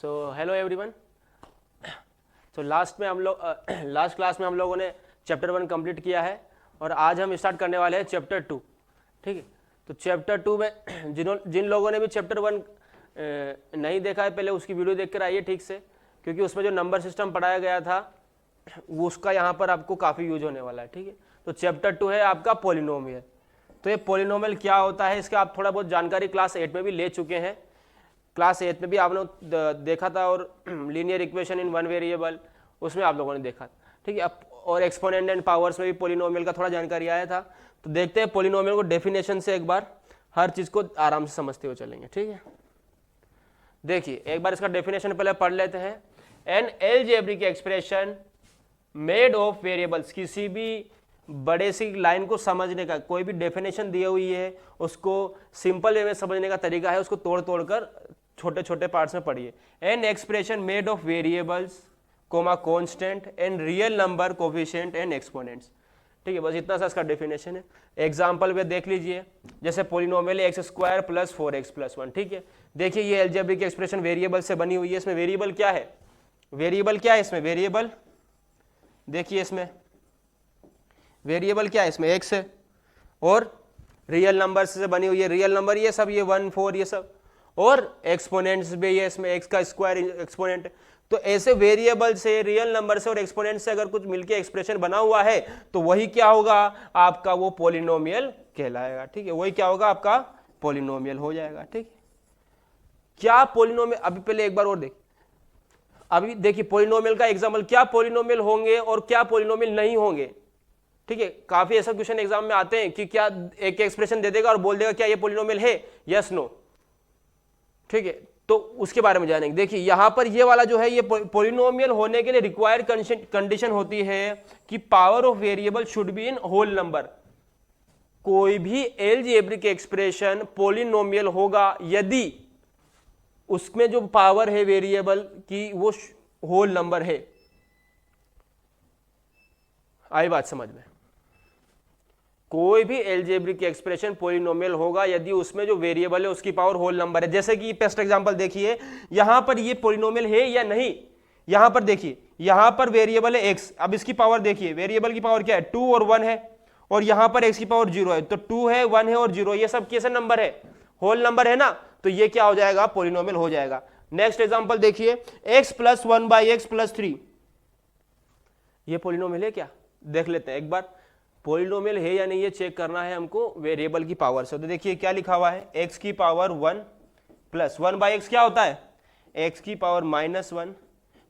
So hello everyone. तो last class में हम लोगों ने चैप्टर 1 कंप्लीट किया है और आज हम स्टार्ट करने वाले हैं चैप्टर 2। ठीक है, तो चैप्टर 2 में जिन लोगों ने भी चैप्टर 1 नहीं देखा है पहले उसकी वीडियो देख कर आइए ठीक से, क्योंकि उसमें जो नंबर सिस्टम पढ़ाया गया था वो उसका यहाँ पर आपको काफ़ी यूज होने वाला है। ठीक है, तो चैप्टर 2 है आपका पॉलिनोमियल। तो ये पॉलिनोमियल क्या होता है इसका आप थोड़ा बहुत जानकारी क्लास 8 में भी ले चुके हैं। क्लास 8 में भी आपने देखा था और linear equation in one variable उसमें आप लोगों ने देखा। ठीक है, और एक्सपोनेंट एंड पावर्स में भी पॉलिनोमियल का थोड़ा जानकारी आया था। तो देखते हैं पॉलिनोमियल को डेफिनेशन से एक बार हर चीज़ को आराम से समझते हुए चलेंगे। ठीक है, देखिए एक बार इसका डेफिनेशन पहले पढ़ लेते हैं। N algebraic expression made of variables, किसी भी बड़े सी लाइन को समझने का कोई भी डेफिनेशन दी हुई है उसको सिंपल वे में समझने का तरीका है, उसको तोड़ तोड़ कर छोटे छोटे पार्ट्स में पढ़िए। An expression made of variables comma constant and real number coefficient and exponents. ठीक है, बस इतना सा इसका डेफिनेशन है। एग्जाम्पल में देख लीजिए, जैसे polynomial x square plus 4x plus 1। ठीक है, देखिए ये अलजेब्रिक एक्सप्रेशन वेरिएबल से बनी हुई है। इसमें वेरिएबल क्या है, वेरिएबल क्या है इसमें, वेरिएबल देखिए इसमें वेरिएबल क्या है इसमें एक्स है और रियल नंबर से बनी हुई है। रियल नंबर ये सब, ये 1 4 ये सब, और एक्सपोनेंट्स भी ये इसमें एक्स का स्क्वायर एक्सपोनेंट। तो ऐसे वेरिएबल से, रियल नंबर से और एक्सपोनेंट से अगर कुछ मिलके एक्सप्रेशन बना हुआ है तो वही क्या होगा आपका, वो पॉलिनोमियल कहलाएगा। ठीक है, वही क्या होगा आपका पॉलिनोमियल हो जाएगा। ठीक है, क्या पॉलिनोमियल, अभी पहले एक बार और अभी देखिए पॉलिनोमियल का एग्जाम्पल, क्या पॉलिनोमियल होंगे और क्या पॉलिनोमियल नहीं होंगे। ठीक है, काफी ऐसा क्वेश्चन एग्जाम में आते हैं कि क्या एक एक्सप्रेशन दे देगा और बोल देगा क्या ये पॉलिनोमियल है, यस नो। ठीक है, तो उसके बारे में जानेंगे। देखिए यहां पर ये वाला जो है ये पॉलिनोमियल होने के लिए रिक्वायर्ड कंडीशन होती है कि power of variable should be in whole number. कोई भी अलजेब्रिक एक्सप्रेशन पॉलिनोमियल होगा यदि उसमें जो पावर है वेरिएबल की वो होल नंबर है। आई बात समझ में, कोई भी अलजेब्रिक एक्सप्रेशन पॉलिनोमियल होगा यदि उसमें जो वेरिएबल है उसकी पावर होल नंबर है। जैसे कि बेस्ट एग्जांपल देखिए, यहां पर ये पॉलिनोमियल है या नहीं। यहां पर देखिए, यहां पर वेरिएबल है एक्स, अब इसकी पावर देखिए, वेरिएबल की पावर क्या है 2 और 1 है, और यहां पर एक्स की पावर 0 है। तो 2 है, 1 है और 0, ये सब कैसे नंबर है, होल नंबर है ना, तो ये क्या हो जाएगा पॉलिनोमियल हो जाएगा। नेक्स्ट एग्जांपल देखिए, x plus 1 by x plus 3, ये पॉलिनोमियल है क्या, देख लेते हैं एक बार। पॉलिनोमियल है या नहीं ये चेक करना है हमको वेरिएबल की पावर से। तो देखिए क्या लिखा हुआ है, x की पावर 1 प्लस 1 बाई एक्स क्या होता है x की पावर -1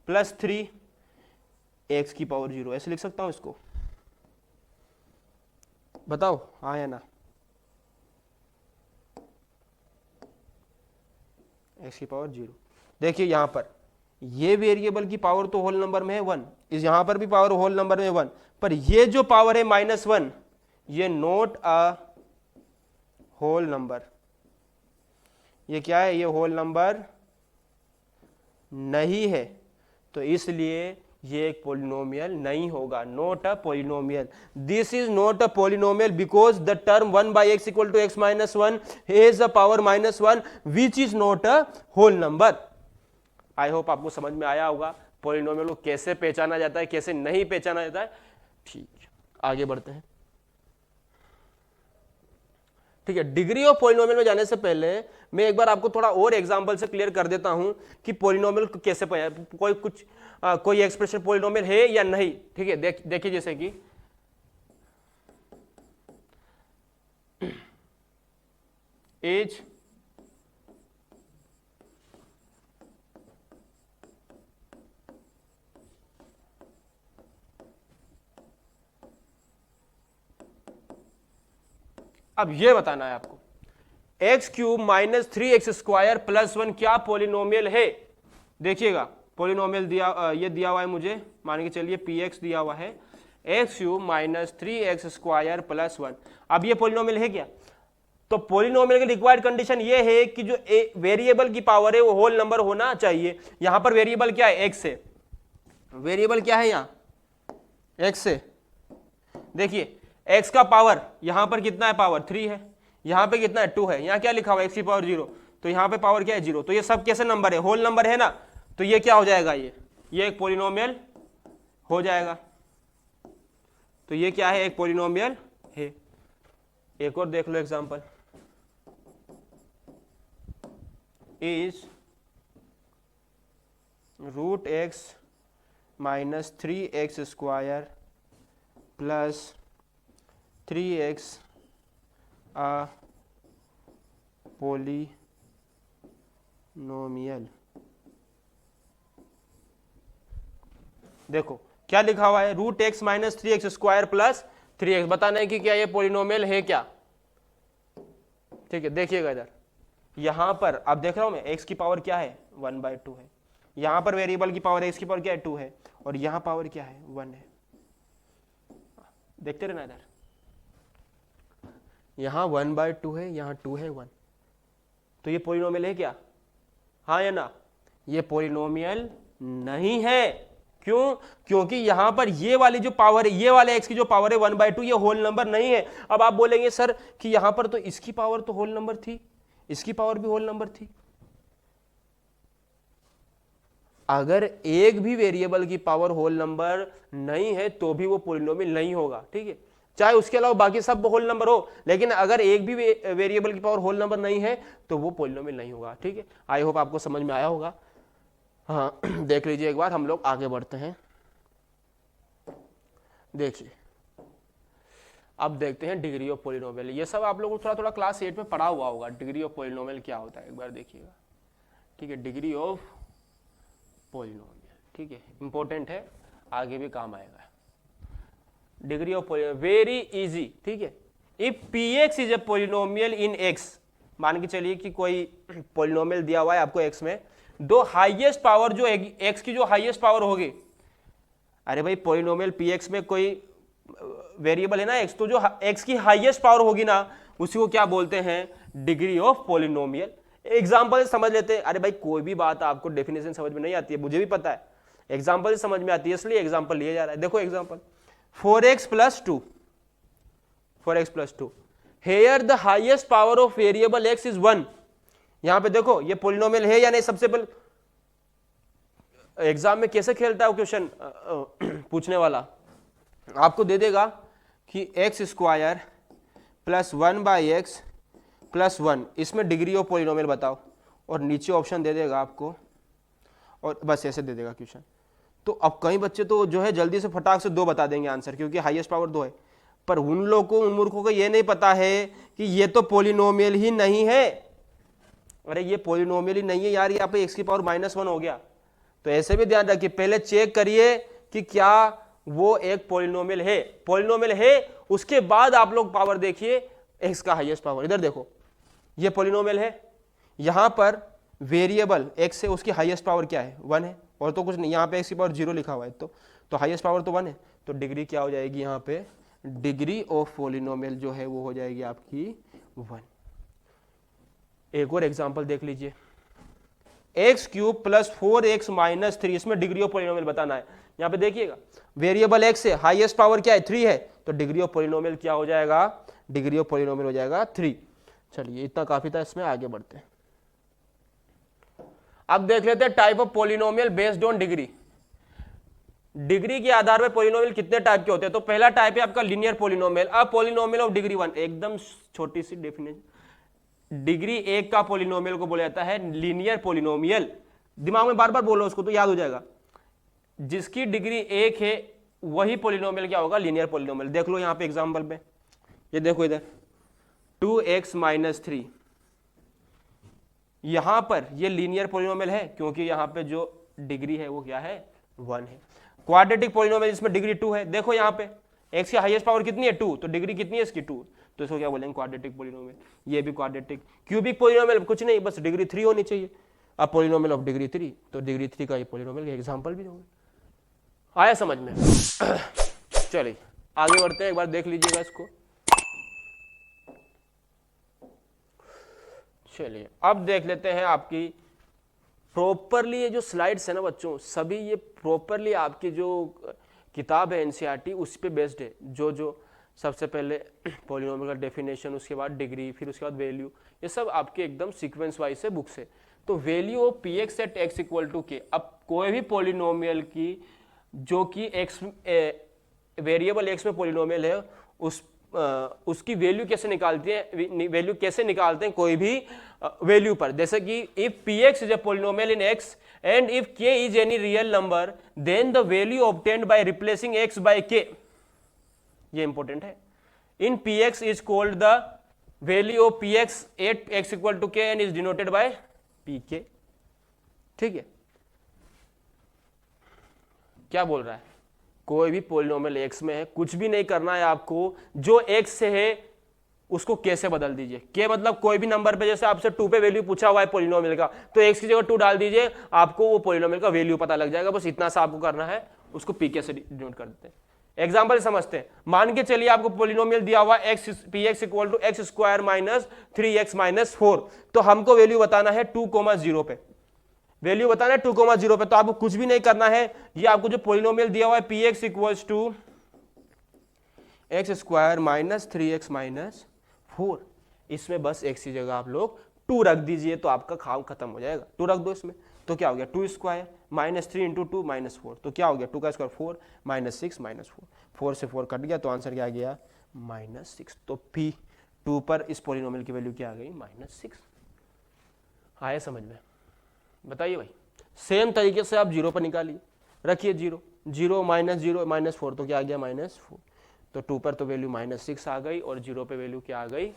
प्लस 3 x की पावर 0। ऐसे लिख सकता हूं इसको, बताओ हाँ या ना। x की पावर 0, देखिए यहां पर ये वेरिएबल की पावर तो होल नंबर में है 1, इस यहां पर भी पावर होल नंबर में 1, पर ये जो पावर है -1 ये नॉट अ होल नंबर। ये क्या है, ये होल नंबर नहीं है, तो इसलिए ये एक पॉलिनोमियल नहीं होगा, not a polynomial. This is not a polynomial because the term 1 by x equal to x minus 1 has a power -1 which is not a whole number. I hope आपको समझ में आया होगा पॉलिनोमियल को कैसे पहचाना जाता है, कैसे नहीं पहचाना जाता है। ठीक है, आगे बढ़ते हैं। ठीक है, डिग्री ऑफ पॉलिनोमियल में जाने से पहले मैं एक बार आपको थोड़ा और एग्जांपल से क्लियर कर देता हूं कि पॉलिनोमियल को कैसे कोई एक्सप्रेशन पॉलिनोमियल है या नहीं। ठीक है, देखिए जैसे कि एज अब ये बताना है आपको, x cube minus 3x square plus 1 क्या पॉलिनोमियल है। देखिएगा पॉलिनोमियल ये दिया हुआ है मुझे, मान के चलिए px दिया हुआ है, x cube minus 3x square plus 1। अब ये पॉलिनोमियल है क्या, तो पॉलिनोमियल की रिक्वायर्ड कंडीशन ये है कि जो वेरिएबल की पावर है वो होल नंबर होना चाहिए। यहां पर वेरिएबल क्या है, एक्स है, वेरिएबल क्या है यहां एक्स है। देखिए x का पावर यहां पर कितना है, पावर 3 है, यहां पे कितना है 2 है, यहां क्या लिखा हुआ है x की पावर 0, तो यहां पे पावर क्या है 0। तो ये सब कैसे नंबर है, होल नंबर है ना, तो ये क्या हो जाएगा, ये एक पॉलिनोमियल हो जाएगा। तो ये क्या है, एक पॉलिनोमियल है। एक और देख लो example, is root x minus 3x square plus 3x a polynomial. देखो क्या लिखा हुआ है, root x minus 3x square plus 3x। बताना है कि क्या ये पॉलिनोमियल है क्या। ठीक है, देखिएगा इधर, यहां पर अब देख रहा हूं मैं x की पावर क्या है 1/2 है, यहां पर वेरिएबल की पावर x की पावर क्या है 2 है, और यहां पावर क्या है 1 है। देखते रहना इधर, यहां 1/2 है, यहां 2 है 1। तो ये पॉलिनोमियल है क्या, हाँ या ना। ये पॉलिनोमियल नहीं है। क्यों, क्योंकि यहां पर ये वाली जो पावर है, ये वाले x की जो पावर है 1/2, ये होल नंबर नहीं है। अब आप बोलेंगे सर कि यहां पर तो इसकी पावर तो होल नंबर थी, इसकी पावर भी होल नंबर थी। अगर एक भी वेरिएबल की पावर होल नंबर नहीं है तो भी वो पॉलिनोमियल नहीं होगा। ठीक है, चाहे उसके अलावा बाकी सब होल नंबर हो, लेकिन अगर एक भी वेरिएबल की पावर होल नंबर नहीं है तो वो पॉलिनोमियल नहीं होगा। ठीक है, आई होप आपको समझ में आया होगा। हाँ देख लीजिए एक बार, हम लोग आगे बढ़ते हैं। देखिए अब देखते हैं डिग्री ऑफ पॉलिनोमियल। ये सब आप लोगों को थोड़ा थोड़ा क्लास 8 में पढ़ा हुआ होगा, डिग्री ऑफ पॉलिनोमियल क्या होता है, एक बार देखिएगा। ठीक है, डिग्री ऑफ पॉलिनोमियल, ठीक है, इंपॉर्टेंट है, आगे भी काम आएगा। Degree of polynomial very easy. ठीक है, if px is a polynomial in x, मान के चलिए कि कोई पॉलिनोमियल दिया हुआ है आपको x में, दो हाईएस्ट पावर जो x की जो हाईएस्ट पावर होगी, अरे भाई पॉलिनोमियल px में कोई वेरिएबल है ना x, तो जो x की हाईएस्ट पावर होगी ना उसी को क्या बोलते हैं, डिग्री ऑफ पॉलिनोमियल। एग्जांपल से समझ लेते हैं। अरे भाई कोई भी बात आपको डेफिनेशन समझ में नहीं आती है, मुझे भी पता है, एग्जांपल से समझ में आती है, इसलिए एग्जांपल लिया जा रहा है। देखो example 4x plus 2, 4x plus 2, here the highest power of variable x is 1। यहां पे देखो ये पॉलिनोमियल है या नहीं। सबसे पहले एग्जाम में कैसे खेलता है वो क्वेश्चन, पूछने वाला आपको दे देगा कि x square plus 1/x plus 1, इसमें डिग्री ऑफ पॉलिनोमियल बताओ, और नीचे ऑप्शन दे देगा आपको, और बस ऐसे दे देगा क्वेश्चन। तो अब कई बच्चे तो जो है जल्दी से फटाक से 2 बता देंगे आंसर, क्योंकि हाईएस्ट पावर 2 है। पर उन लोगों को, उन मूर्खों को ये नहीं पता है कि ये तो पॉलिनोमियल ही नहीं है। अरे ये पॉलिनोमियल ही नहीं है यार, यहाँ पे x की पावर -1 हो गया। तो ऐसे भी ध्यान रखिए, पहले चेक करिए कि क्या वो एक पॉलिनोमियल है। पॉलिनोमियल है उसके बाद आप लोग पावर देखिए x का हाईएस्ट पावर। इधर देखो ये पॉलिनोमियल है, यहां पर वेरिएबल x है, उसकी हाईएस्ट पावर क्या है 1 है, और तो कुछ नहीं। यहाँ पे x की पावर 0 लिखा हुआ है, तो हाईएस्ट पावर तो 1 है। तो डिग्री क्या हो जाएगी यहाँ पे, डिग्री ऑफ पॉलिनोमियल जो है वो हो जाएगी आपकी 1। एक और एग्जांपल देख लीजिए, x cube plus 4x minus 3, इसमें डिग्री ऑफ पॉलिनोमियल बताना है। यहाँ पे देखिएगा वेरिएबल x है, हाईएस्ट पावर क्या है 3 है, तो डिग्री ऑफ पॉलिनोमियल क्या हो जाएगा, डिग्री ऑफ पॉलिनोमियल हो जाएगा 3। चलिए इतना काफी था, इसमें आगे बढ़ते हैं। अब देख लेते हैं type of polynomial based on degree. Degree के आधार पर पॉलिनोमियल कितने टाइप के होते हैं। तो पहला टाइप है आपका linear polynomial, a polynomial of degree 1। एकदम छोटी सी डेफिनेशन, डिग्री 1 का पॉलिनोमियल को बोला जाता है लीनियर पॉलिनोमियल। दिमाग में बार बार बोलो उसको तो याद हो जाएगा। जिसकी डिग्री 1 है वही पॉलिनोमियल क्या होगा, लीनियर पॉलिनोमियल। देख लो यहाँ पे एग्जांपल पे, ये देखो इधर 2x माइनस 3, यहां पर ये लीनियर पॉलिनोमियल है क्योंकि यहां पे जो डिग्री है वो क्या है 1 है। क्वाड्रेटिक पॉलिनोमियल जिसमें डिग्री 2 है, देखो यहाँ पे x की हाईएस्ट पावर कितनी है 2, तो डिग्री कितनी है इसकी 2, तो इसको क्या बोलेंगे क्वाड्रेटिक पॉलिनोमियल। ये भी क्वाड्रेटिक। क्यूबिक पॉलिनोमियल कुछ नहीं, बस डिग्री 3 होनी चाहिए। अब पॉलिनोमियल ऑफ डिग्री 3, तो डिग्री 3 का ये पॉलिनोमियल का एग्जांपल भी होंगे। आया समझ में। चलिए आगे बढ़ते हैं, एक बार देख लीजिएगा इसको। चलिए अब देख लेते हैं आपकी प्रॉपरली ये जो स्लाइड्स है ना बच्चों, सभी ये प्रॉपरली आपकी जो किताब है एनसीईआरटी उस पे बेस्ड है। जो सबसे पहले पॉलिनोमियल का डेफिनेशन, उसके बाद डिग्री, फिर उसके बाद वैल्यू, ये सब आपके एकदम सीक्वेंस वाइज से बुक से। तो value of P x at x equal to K, अब कोई भी पॉलिनोमियल की जो कि एक्स वेरिएबल एक्स में पॉलिनोमियल है उसकी वैल्यू कैसे निकालती है, वैल्यू कैसे निकालते हैं कोई भी वैल्यू पर, जैसे कि if P x is a polynomial in x and if k is any real number then the value obtained by replacing x by k, ये इंपॉर्टेंट है, in P x is called the value of P x at x equal to k and is denoted by P k. ठीक है, क्या बोल रहा है, कोई भी पॉलिनोमियल एक्स में है, कुछ भी नहीं करना है आपको, जो एक्स से है उसको के से बदल दीजिए। के मतलब कोई भी नंबर पे, जैसे आपसे 2 पे वैल्यू पूछा हुआ है पॉलिनोमियल का, तो एक्स की जगह 2 डाल दीजिए, आपको वो पॉलिनोमियल का वैल्यू पता लग जाएगा। बस इतना सा आपको करना है, उसको पीके से डिनोट कर देते हैं। एग्जाम्पल समझते हैं, मान के चलिए आपको पॉलिनोमियल दिया हुआ x P x equal to x square minus 3x minus 4, तो हमको वैल्यू बताना है 2,0 पे, वैल्यू बताना है 2,0 पे। तो आपको कुछ भी नहीं करना है, ये आपको जो पॉलिनोमियल दिया हुआ है P x equals to x square minus 3x minus 4, इसमें बस एक्स की जगह आप लोग 2 रख दीजिए, तो आपका काम खत्म हो जाएगा। 2 रख दो इसमें, तो क्या हो गया 2 स्क्वायर माइनस 3 इंटू 2 माइनस 4, तो क्या हो गया 2 का स्क्वायर 4 माइनस 6 माइनस 4, 4 से 4 कट गया, तो आंसर क्या आ गया -6। तो पी 2 पर इस पॉलिनोमियल की वैल्यू क्या आ गई -6। आया समझ में, बताइए भाई। सेम तरीके से आप 0 पर निकालिए, रखिए 0 0 माइनस 4, तो क्या आ गया -4, तो 2 पर तो वैल्यू -6 आ गई और 0 पे वैल्यू क्या आ गई,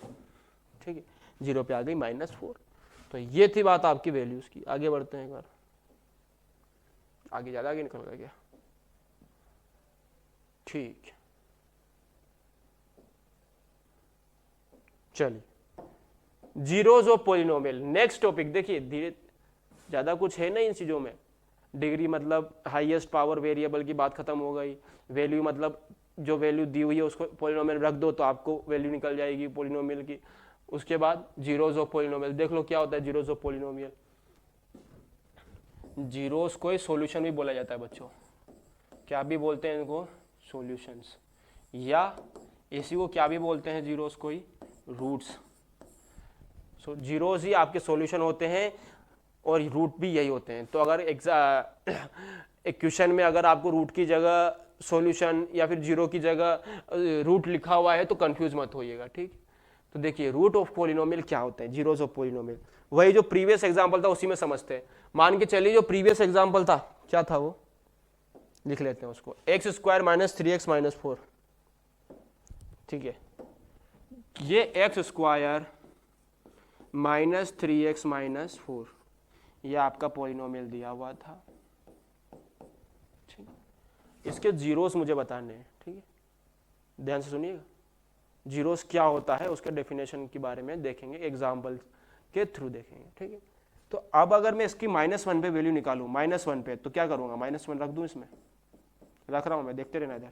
ठीक है 0 पे आ गई -4। तो ये थी बात आपकी वैल्यूज की। आगे बढ़ते हैं, एक बार आगे, ज्यादा आगे निकल गया, ठीक चलिए, zeros of polynomial. Next topic देखिए, धीरे ज्यादा कुछ है नहीं इन चीजों में। डिग्री मतलब हाईएस्ट पावर वेरिएबल की बात खत्म हो गई, वैल्यू मतलब जो वैल्यू दी हुई है उसको पॉलिनोमियल रख दो तो आपको वैल्यू निकल जाएगी पॉलिनोमियल की। उसके बाद जीरोज ऑफ पॉलिनोमियल, देख लो क्या होता है जीरोज ऑफ पॉलिनोमियल। जीरोस को ही सॉल्यूशन भी बोला जाता है बच्चों, क्या भी बोलते हैं इनको, सॉल्यूशंस, या इसी को क्या भी बोलते हैं जीरोस को ही, रूट्स। सो जीरोस ही आपके सॉल्यूशन होते हैं और रूट भी यही होते हैं। तो अगर एक क्वेश्चन में अगर आपको रूट की जगह सॉल्यूशन या फिर जीरो की जगह रूट लिखा हुआ है तो कंफ्यूज मत होइएगा, ठीक। तो देखिए रूट ऑफ पॉलिनोमियल क्या होते हैं, जीरोस ऑफ पॉलिनोमियल, वही जो प्रीवियस एग्जांपल था उसी में समझते हैं। मान के चलिए जो प्रीवियस एग्जांपल था क्या था, वो लिख लेते हैं उसको, x square minus 3x minus 4, ठीक है। ये x square minus 3x minus 4 ये आपका पॉलिनोमियल दिया हुआ था, ठीक। इसके जीरोस मुझे बताने हैं, ठीक है, ध्यान से सुनिएगा। जीरोस क्या होता है उसके डेफिनेशन के बारे में देखेंगे, एग्जाम्पल के थ्रू देखेंगे, ठीक है। तो अब अगर मैं इसकी -1 पे वैल्यू निकालूं, -1 पे, तो क्या करूंगा, -1 रख दूं इसमें, रख रहा हूं मैं, देखते रहना इधर,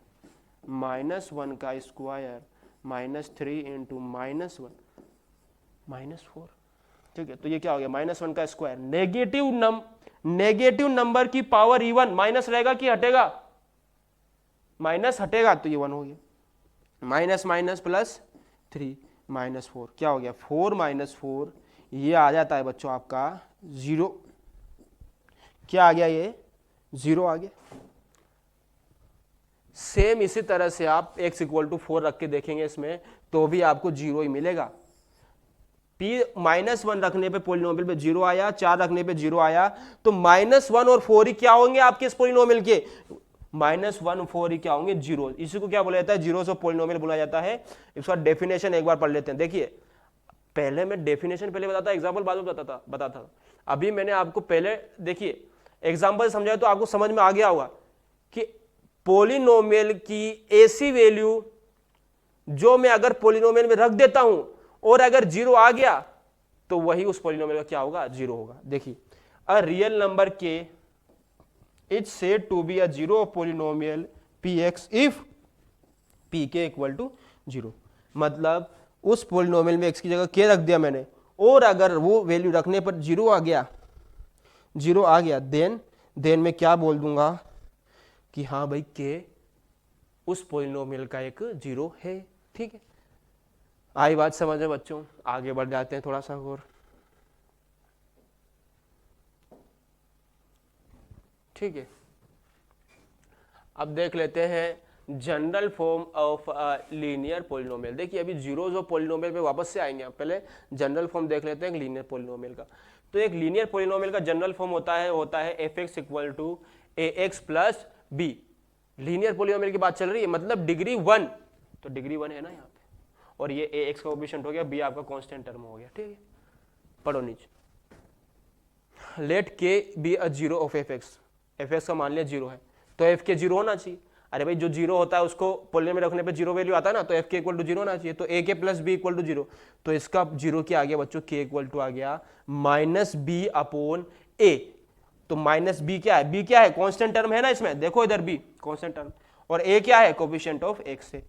-1 का स्क्वायर -3 इंटू -1 -4, ठीक है। तो ये क्या हो गया, -1 का स्क्वायर, नेगेटिव नंबर की पावर इवन, माइनस रहेगा कि हटेगा, माइनस हटेगा, तो ये 1 हो गया, माइनस माइनस प्लस 3 -4, क्या हो गया 4 - 4, ये आ जाता है बच्चों आपका 0, क्या आ गया, ये 0 आ गया। सेम इसी तरह से आप x = 4 रख के देखेंगे इसमें, तो भी आपको 0 ही मिलेगा। p -1 रखने पे पॉलिनोमियल पे 0 आया, 4 रखने पे 0 आया, तो -1 और 4 ही क्या होंगे आपके इस पॉलिनोमियल के, -1 4 ही क्या होंगे, जीरो। इसी को क्या बोला जाता है, जीरोस ऑफ पॉलिनोमियल बोला जाता है। इसका डेफिनेशन एक बार पढ़ लेते हैं। देखिए पहले मैं डेफिनेशन पहले बताता, एग्जांपल बाद में बताता था। अभी मैंने आपको पहले देखिए एग्जांपल समझाया तो आपको समझ में आ गया होगा कि पॉलिनोमियल की ऐसी वैल्यू जो मैं अगर पॉलिनोमियल में रख देता हूं और अगर 0 आ गया तो वही उस पॉलिनोमियल का क्या होगा, 0 होगा। देखिए a real number K is said to be a zero polynomial px if pk = 0, मतलब उस पॉलिनोमियल में x की जगह k रख दिया मैंने, और अगर वो वैल्यू रखने पर 0 आ गया, देन मैं क्या बोल दूंगा कि हाँ भाई k उस पॉलिनोमियल का एक 0 है, ठीक है। आई बात समझ में बच्चों, आगे बढ़ जाते हैं थोड़ा सा और। ठीक है। अब देख लेते हैं general form of linear polynomial. देखिए अभी जीरोज ऑफ पोलिनोमियल पे वापस से आएंगे, आप पहले जनरल फॉर्म देख लेते हैं लीनियर पोलिनोमियल का। तो एक लीनियर पोलिनोमियल का जनरल फॉर्म होता है F x equal to A x plus B. Linear polynomial की बात चल रही है, मतलब डिग्री 1, तो डिग्री 1 है ना यहाँ पे, और ये ए एक्स का कोएफिशिएंट हो गया, बी आपका कांस्टेंट टर्म हो गया, ठीक है। पढ़ो नीचे, लेट के B a zero of F x का मान लिया जीरो है, तो एफ के जीरो होना चाहिए। अरे भाई जो जीरो होता है उसको पोलिनोमियल में रखने पे जीरो वैल्यू आता है ना, तो एफ के इक्वल टू जीरो होना चाहिए। तो A K plus B equal to zero, तो इसका जीरो क्या आ गया बच्चों, के इक्वल टू आ गया माइनस बी अपॉन ए। तो माइनस बी क्या है, बी क्या है, कांस्टेंट टर्म है ना इसमें, देखो इधर बी कांस्टेंट टर्म, और ए क्या है, कोएफिशिएंट ऑफ एक्स है।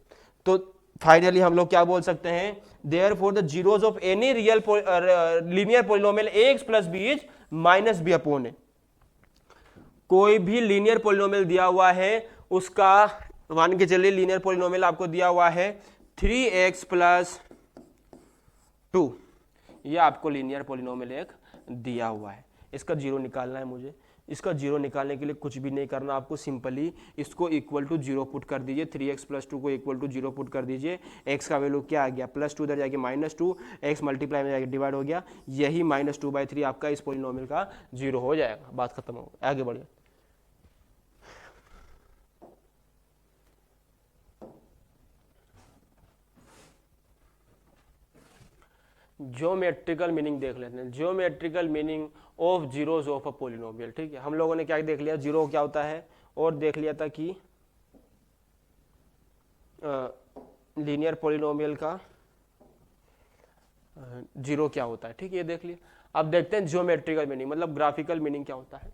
तो फाइनली हम लोग क्या बोल सकते हैं, therefore the zeros of any real linear polynomial x plus B is minus b upon a. कोई भी लीनियर पोलिनोमियल दिया हुआ है, उसका मान के चलिए लीनियर पोलिनोमियल आपको दिया हुआ है 3x प्लस 2, ये आपको लीनियर पोलिनोमियल एक दिया हुआ है, इसका जीरो निकालना है मुझे। इसका जीरो निकालने के लिए कुछ भी नहीं करना आपको, सिंपली इसको इक्वल टू जीरो पुट कर दीजिए, 3x प्लस 2 को इक्वल टू जीरो पुट कर दीजिए। x का वैल्यू क्या आ गया, प्लस 2 इधर जाके -2, x मल्टीप्लाई में जाके डिवाइड हो गया, यही -2/3 आपका इस पोलिनोमियल का जीरो हो जाएगा, बात खत्म हो गई, आगे बढ़िए। ज्योमेट्रिकल मीनिंग देख लेते हैं, geometrical meaning of zeros of a polynomial. ठीक है, हम लोगों ने क्या देख लिया, जीरो क्या होता है, और देख लिया था कि लीनियर पोलिनोमियल का जीरो क्या होता है, ठीक है, ये देख लिया। अब देखते हैं ज्योमेट्रिकल मीनिंग, मतलब ग्राफिकल मीनिंग क्या होता है।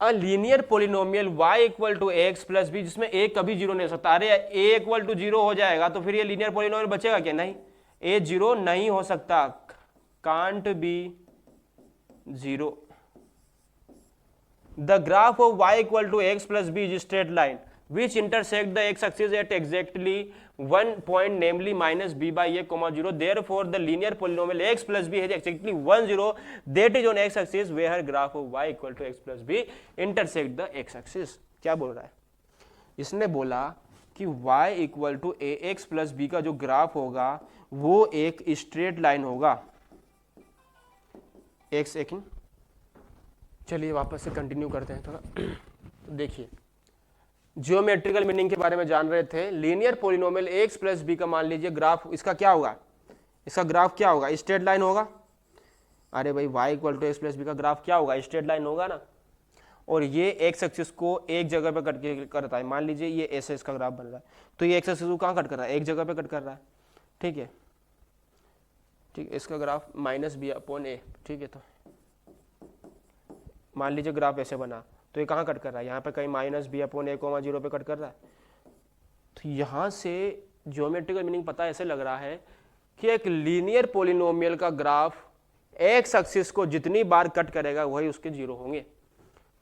A linear polynomial y equal to x plus B, जिसमें a कभी जीरो नहीं हो सकता। अरे a इक्वल टू जीरो हो जाएगा तो फिर ये लीनियर पोलिनोमियल बचेगा क्या, नहीं, a जीरो नहीं हो सकता, can't be zero. The graph of y equal to x plus B is straight line which intersect the x-axis at exactly one point, namely minus b by a comma 0. Therefore, the linear polynomial x plus b has exactly 1 0 that is on x-axis where graph of y equal to x plus b intersect the x-axis. क्या बोल रहा है, इसने बोला कि y equal to A x plus B का जो graph होगा वो एक स्ट्रेट लाइन होगा। एक सेकंड, चलिए वापस से कंटिन्यू करते हैं थोड़ा। देखिए, ज्योमेट्रिकल मीनिंग के बारे में जान रहे थे। Linear polynomial x plus B का मान लीजिए ग्राफ, इसका क्या होगा, इसका ग्राफ क्या होगा, स्ट्रेट लाइन होगा। अरे भाई y equal to x plus B का ग्राफ क्या होगा, स्ट्रेट लाइन होगा ना। और ये एक्स एक्सिस को एक जगह पे कट के करता है, मान लीजिए ये ऐसे इसका ग्राफ बन रहा है, तो ये एक्स एक्सिस को कहाँ कट कर रहा है, एक जगह पे कट कर रहा है, ठीक है। ठीक है, इसका ग्राफ माइनस बी अपॉन ए, ठीक है। तो मान लीजिए ग्राफ ऐसे बना, तो ये कहाँ कट कर रहा है, यहाँ पे कहीं माइनस बी अपॉन ए कोमा 0 पे कट कर रहा है। तो यहाँ से ज्योमेट्रिकल मीनिंग पता ऐसे लग रहा है कि एक लीनियर पोलिनोमियल का ग्राफ एक्स एक्सिस को जितनी बार कट करेगा वही उसके जीरो होंगे।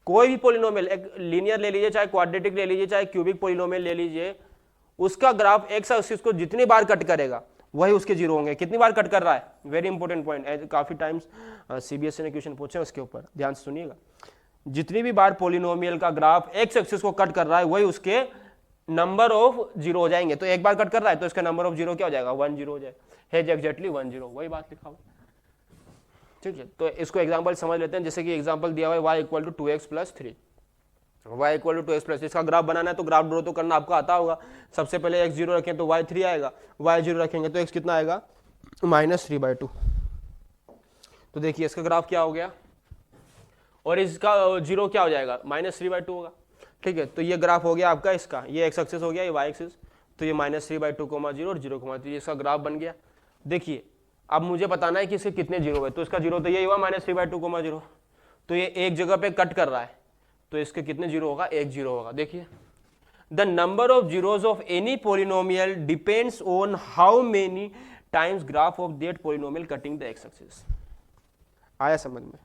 कोई भी पोलिनोमियल, एक लीनियर ले लीजिए, चाहे क्वाड्रेटिक ले लीजिए, चाहे क्यूबिक पोलिनोमियल ले लीजिए, उसका ग्राफ एक्स एक्सिस को जितनी बार कट करेगा वही उसके जीरो होंगे। कितनी बार कट कर रहा है, वेरी इंपॉर्टेंट पॉइंट, काफी टाइम्स सीबीएसई ने क्वेश्चन पूछे उसके ऊपर, ध्यान से सुनिएगा। जितनी भी बार पोलिनोमियल का ग्राफ एक्स एक्सिस को कट कर रहा है वही उसके नंबर ऑफ जीरो हो जाएंगे। तो एक बार कट कर रहा है तो इसका नंबर ऑफ जीरो क्या हो जाएगा, 1 0 हो जाएगा, है एग्जैक्टली 1 0, वही बात लिखा हुआ, ठीक है। तो इसको एग्जांपल समझ लेते हैं, जैसे कि एग्जांपल दिया हुआ है y equal to 2x plus 3, y equal to 2x plus, इसका ग्राफ बनाना है तो ग्राफ ड्रॉ तो करना आपको आता होगा। सबसे पहले x 0 रखें तो y 3 आएगा, y 0 रखेंगे तो x कितना आएगा, -3/2। तो देखिए इसका ग्राफ क्या हो गया, और इसका जीरो क्या हो जाएगा, -3/2 होगा, ठीक है। तो ये ग्राफ हो गया आपका इसका, ये एक्स एक्सिस हो गया, ये वाई एक्सिस, तो ये -3/2, 0 और 0, इसका ग्राफ बन गया। देखिए अब मुझे बताना है कि इसके कितने जीरो है, तो इसका जीरो तो ये हुआ -3/2, 0, तो ये एक जगह पे कट कर रहा है, तो इसके कितने जीरो होगा, एक जीरो होगा। देखिए, the number of zeros of any polynomial depends on how many times graph of that polynomial cutting the x axis. आया समझ में,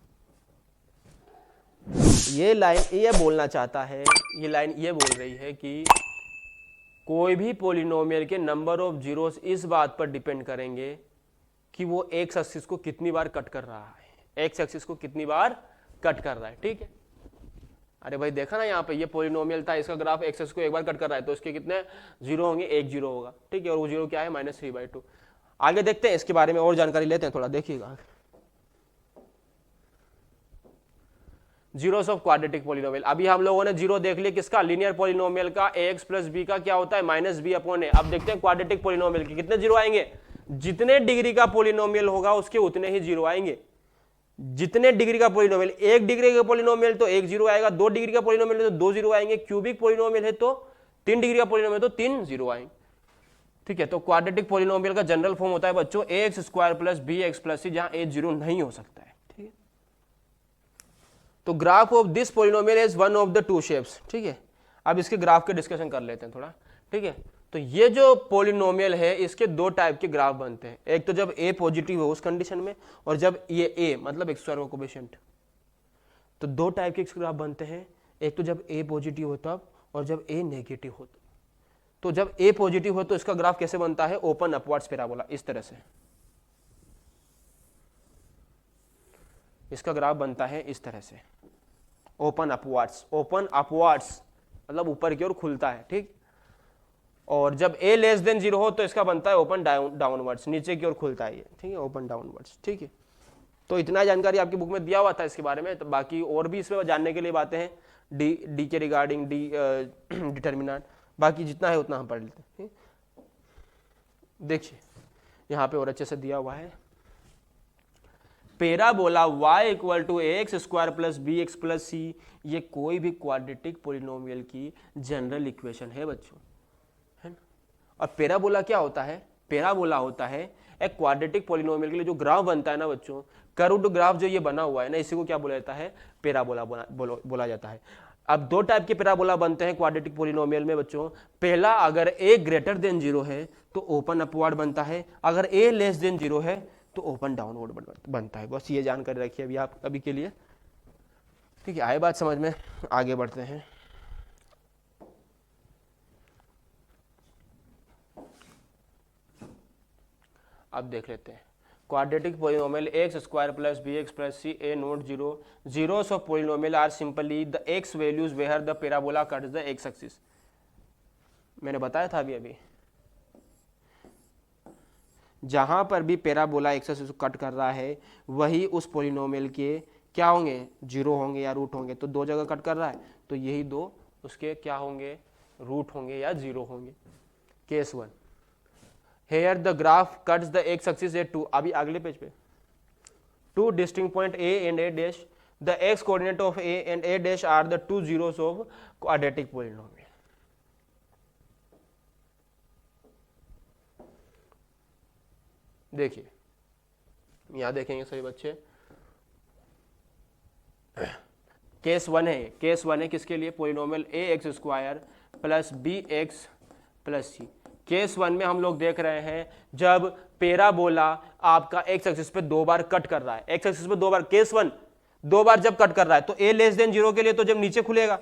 ये लाइन ये बोलना चाहता है, ये लाइन ये बोल रही है कि कोई भी पोलिनोमियल के नंबर ऑफ जीरोस इस बात पर डिपेंड करेंगे कि वो एक्स एक्सिस को कितनी बार कट कर रहा है, एक्स एक्सिस को कितनी बार कट कर रहा है, ठीक है। अरे भाई देखा ना यहाँ पे, ये पॉलिनोमियल था, इसका ग्राफ एक्सेस को एक बार कट कर रहा है तो इसके कितने जीरो होंगे, एक जीरो होगा, ठीक है, और वो जीरो क्या है -3/2। आगे देखते हैं इसके बारे में और जानकारी लेते हैं थोड़ा, देखिएगा। जीरोस ऑफ क्वाड्रेटिक पॉलिनोमियल, अभी हम लोगों ने जीरो देख लिया किसका, लीनियर पॉलिनोमियल का, ax प्लस बी का क्या होता है -b/a। अब देखते हैं क्वाड्रेटिक पॉलिनोमियल के कितने जीरो आएंगे, जितने डिग्री का पॉलिनोमियल होगा उसके उतने ही जीरो आएंगे। जितने डिग्री का पॉलिनोमियल, 1 डिग्री का पॉलिनोमियल तो 1 जीरो आएगा, 2 डिग्री का पॉलिनोमियल है तो 2 जीरो आएंगे, क्यूबिक पॉलिनोमियल है तो 3 डिग्री का पॉलिनोमियल तो 3 जीरो आएंगे, ठीक है। तो क्वाड्रेटिक पॉलिनोमियल का जनरल फॉर्म होता है बच्चों ax² plus bx plus c, जहां a जीरो नहीं हो सकता है, ठीक है। तो graph of this polynomial is one of the two shapes, ठीक है। अब इसके ग्राफ के डिस्कशन कर लेते हैं थोड़ा, ठीक है। तो ये जो पॉलिनोमियल है इसके दो टाइप के ग्राफ बनते हैं, एक तो जब a पॉजिटिव हो उस कंडीशन में, और जब ये a मतलब x² का कोफिशिएंट, तो दो टाइप के ग्राफ बनते हैं, एक तो जब a पॉजिटिव हो तब, और जब a नेगेटिव हो तब। तो जब a पॉजिटिव हो तो इसका ग्राफ कैसे बनता है, ओपन अपवर्ड्स पैराबोला, इस तरह से इसका ग्राफ बनता है, इस तरह से ओपन अपवर्ड्स मतलब ऊपर की ओर खुलता है, ठीक। और जब a लेस देन 0 हो तो इसका बनता है ओपन डाउनवर्ड्स, नीचे की ओर खुलता है ये, ठीक है, ओपन डाउनवर्ड्स, ठीक है। तो इतना जानकारी आपकी बुक में दिया हुआ था इसके बारे में, तो बाकी और भी इसमें जानने के लिए बातें हैं, डी के रिगार्डिंग, डिटर्मिनेंट, बाकी जितना है उतना हम पढ़ लेते हैं। देखिए यहाँ पे और अच्छे से दिया हुआ है, parabola y = ax² plus bx plus c, ये कोई भी क्वाड्रेटिक पॉलिनोमियल की जनरल इक्वेशन है बच्चों, है ना। और पैराबोला क्या होता है, पैराबोला होता है एक क्वाड्रेटिक पॉलिनोमियल के लिए जो ग्राफ बनता है ना बच्चों, कर्व्ड ग्राफ जो ये बना हुआ है ना, इसी को क्या बोला जाता है, पैराबोला बोला जाता है। अब दो टाइप के पैराबोला बनते हैं क्वाड्रेटिक पॉलिनोमियल में बच्चों, पहला अगर a ग्रेटर देन 0 है तो ओपन अपवर्ड बनता है, अगर a लेस देन 0 है तो ओपन डाउनवर्ड बनता है। बस ये जानकारी रखिए अभी आप अभी के लिए, ठीक है। आए बात समझ में, आगे बढ़ते हैं। अब देख लेते हैं quadratic polynomial x² plus bx plus c a not 0, zeros of polynomial are simply the x values where the parabola cuts the x axis। मैंने बताया था अभी जहां पर भी पैराबोला एक्स एक्सिस कट कर रहा है वही उस पॉलिनोमियल के क्या होंगे, जीरो होंगे या रूट होंगे। तो दो जगह कट कर रहा है तो यही दो उसके क्या होंगे, रूट होंगे या जीरो होंगे। Case 1, here the graph cuts the x axis at 2, अभी अगले पेज पे, 2 distinct point a and a dash, the x coordinate of a and a dash are the 2 zeros of quadratic polynomial. देखिए यहां देखेंगे सभी बच्चे, case 1 है, case 1 है किसके लिए, polynomial ax² plus bx plus c। Case 1 में हम लोग देख रहे हैं जब पैराबोला आपका एक्स एक्सिस पे दो बार कट कर रहा है, एक्स एक्सिस पे दो बार, केस 1 दो बार जब कट कर रहा है तो a लेस देन 0 के लिए तो जब नीचे खुलेगा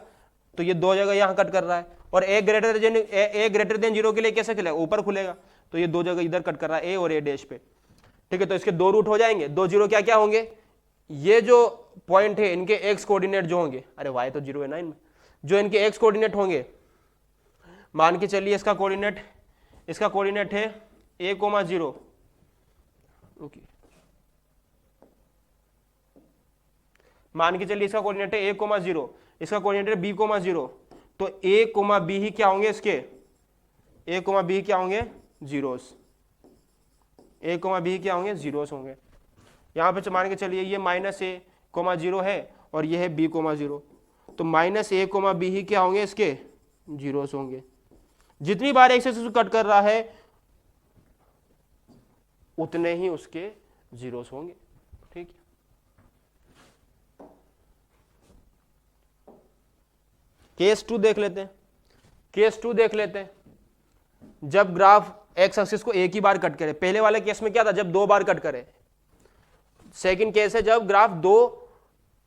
तो ये दो जगह यहां कट कर रहा है, और a ग्रेटर देन 0 के लिए कैसे खुलेगा, ऊपर खुलेगा, तो ये दो जगह इधर कट कर रहा है a और a डैश पे, ठीक है। तो इसके दो रूट हो जाएंगे, दो जीरो क्या क्या होंगे, ये जो पॉइंट है इनके एक्स कोऑर्डिनेट जो होंगे, अरे वाई तो जीरो है ना इनमें, जो इनके एक्स कोऑर्डिनेट होंगे, मान के चलिए इसका कोऑर्डिनेट है a,0, ओके, मान के चलिए इसका कोऑर्डिनेट है a,0, इसका कोऑर्डिनेट है b,0, तो a, b ही क्या होंगे इसके, a, b क्या होंगे, जीरोस, a, b क्या होंगे, जीरोस होंगे। यहां पे मान के चलिए ये -a,0 है और ये है b,0, तो -a, b ही क्या होंगे इसके, जीरोस होंगे। जितनी बार एक्स एक्सिस कट कर रहा है उतने ही उसके जीरोस होंगे, ठीक है। केस 2 देख लेते हैं, केस 2 देख लेते हैं, जब ग्राफ एक्स एक्सिस को एक ही बार कट करे। पहले वाले केस में क्या था, जब दो बार कट करे। सेकंड केस है जब ग्राफ दो